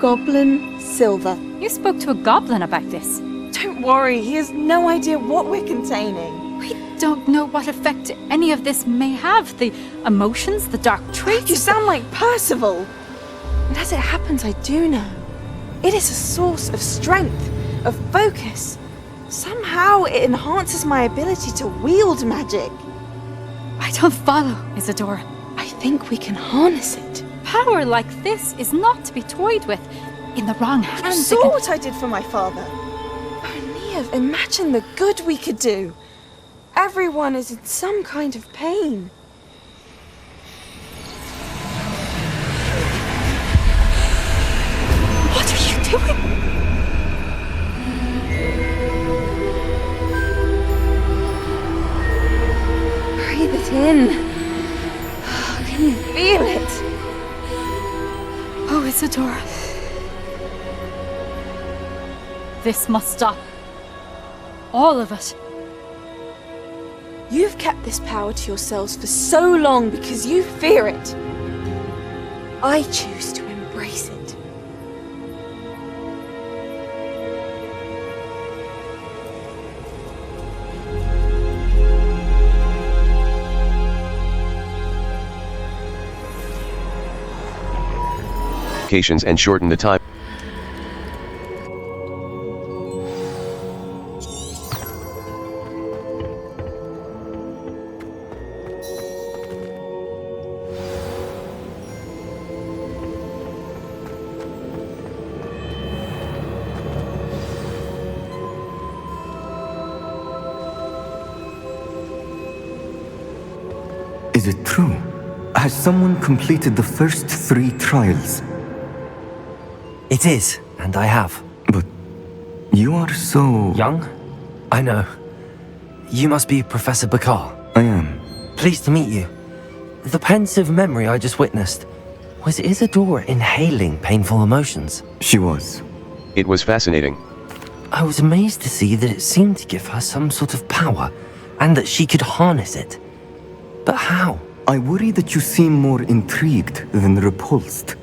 Goblin Silver. You spoke to a goblin about this. Don't worry, he has no idea what we're containing. We don't know what effect any of this may have. The emotions, the dark traits. You sound like Percival. And as it happens, I do know. It is a source of strength, of focus. Somehow it enhances my ability to wield magic. I don't follow, Isadora. I think we can harness it. Power like this is not to be toyed with. In the wrong hands. You saw what I did for my father. Oh, Neve, imagine the good we could do. Everyone is in some kind of pain. What are you doing? Breathe it in. Can you feel it? Oh, Isadora. This must stop. All of it. You've kept this power to yourselves for so long because you fear it. I choose to embrace it. And shorten the time. Is it true? Has someone completed the first 3 trials? It is, and I have. But you are so... young? I know. You must be Professor Bakar. I am. Pleased to meet you. The pensive memory I just witnessed. Was Isadora inhaling painful emotions? She was. It was fascinating. I was amazed to see that it seemed to give her some sort of power, and that she could harness it. But how? I worry that you seem more intrigued than repulsed.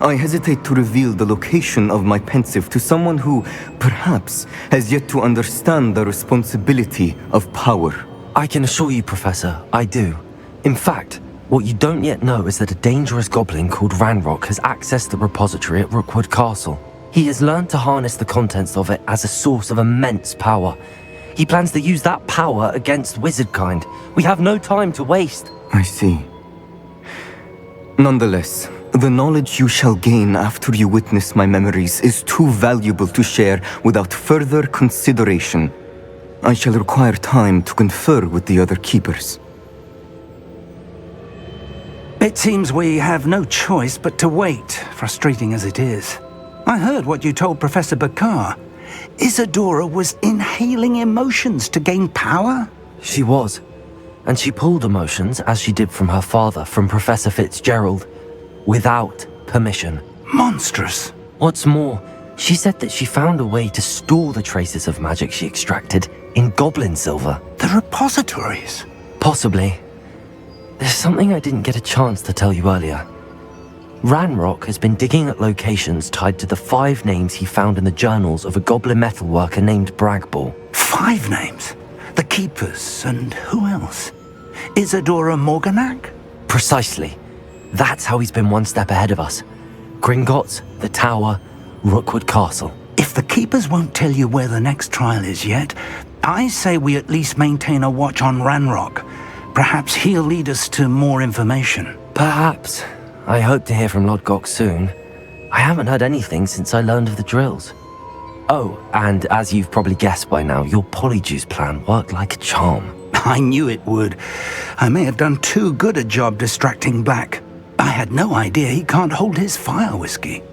I hesitate to reveal the location of my pensive to someone who, perhaps, has yet to understand the responsibility of power. I can assure you, Professor, I do. In fact, what you don't yet know is that a dangerous goblin called Ranrock has accessed the repository at Rookwood Castle. He has learned to harness the contents of it as a source of immense power. He plans to use that power against wizardkind. We have no time to waste. I see. Nonetheless, the knowledge you shall gain after you witness my memories is too valuable to share without further consideration. I shall require time to confer with the other keepers. It seems we have no choice but to wait, frustrating as it is. I heard what you told Professor Bakar. Isadora was inhaling emotions to gain power? She was. And she pulled emotions, as she did from her father, from Professor Fitzgerald, without permission. Monstrous. What's more, she said that she found a way to store the traces of magic she extracted in goblin silver. The repositories? Possibly. There's something I didn't get a chance to tell you earlier. Ranrock has been digging at locations tied to the 5 names he found in the journals of a goblin metalworker named Bragball. 5 names? The Keepers, and who else? Isadora Morganac? Precisely. That's how he's been one step ahead of us. Gringotts, the Tower, Rookwood Castle. If the Keepers won't tell you where the next trial is yet, I say we at least maintain a watch on Ranrock. Perhaps he'll lead us to more information. Perhaps. I hope to hear from Lodgok soon. I haven't heard anything since I learned of the drills. Oh, and as you've probably guessed by now, your polyjuice plan worked like a charm. I knew it would. I may have done too good a job distracting Black. I had no idea he can't hold his fire whiskey.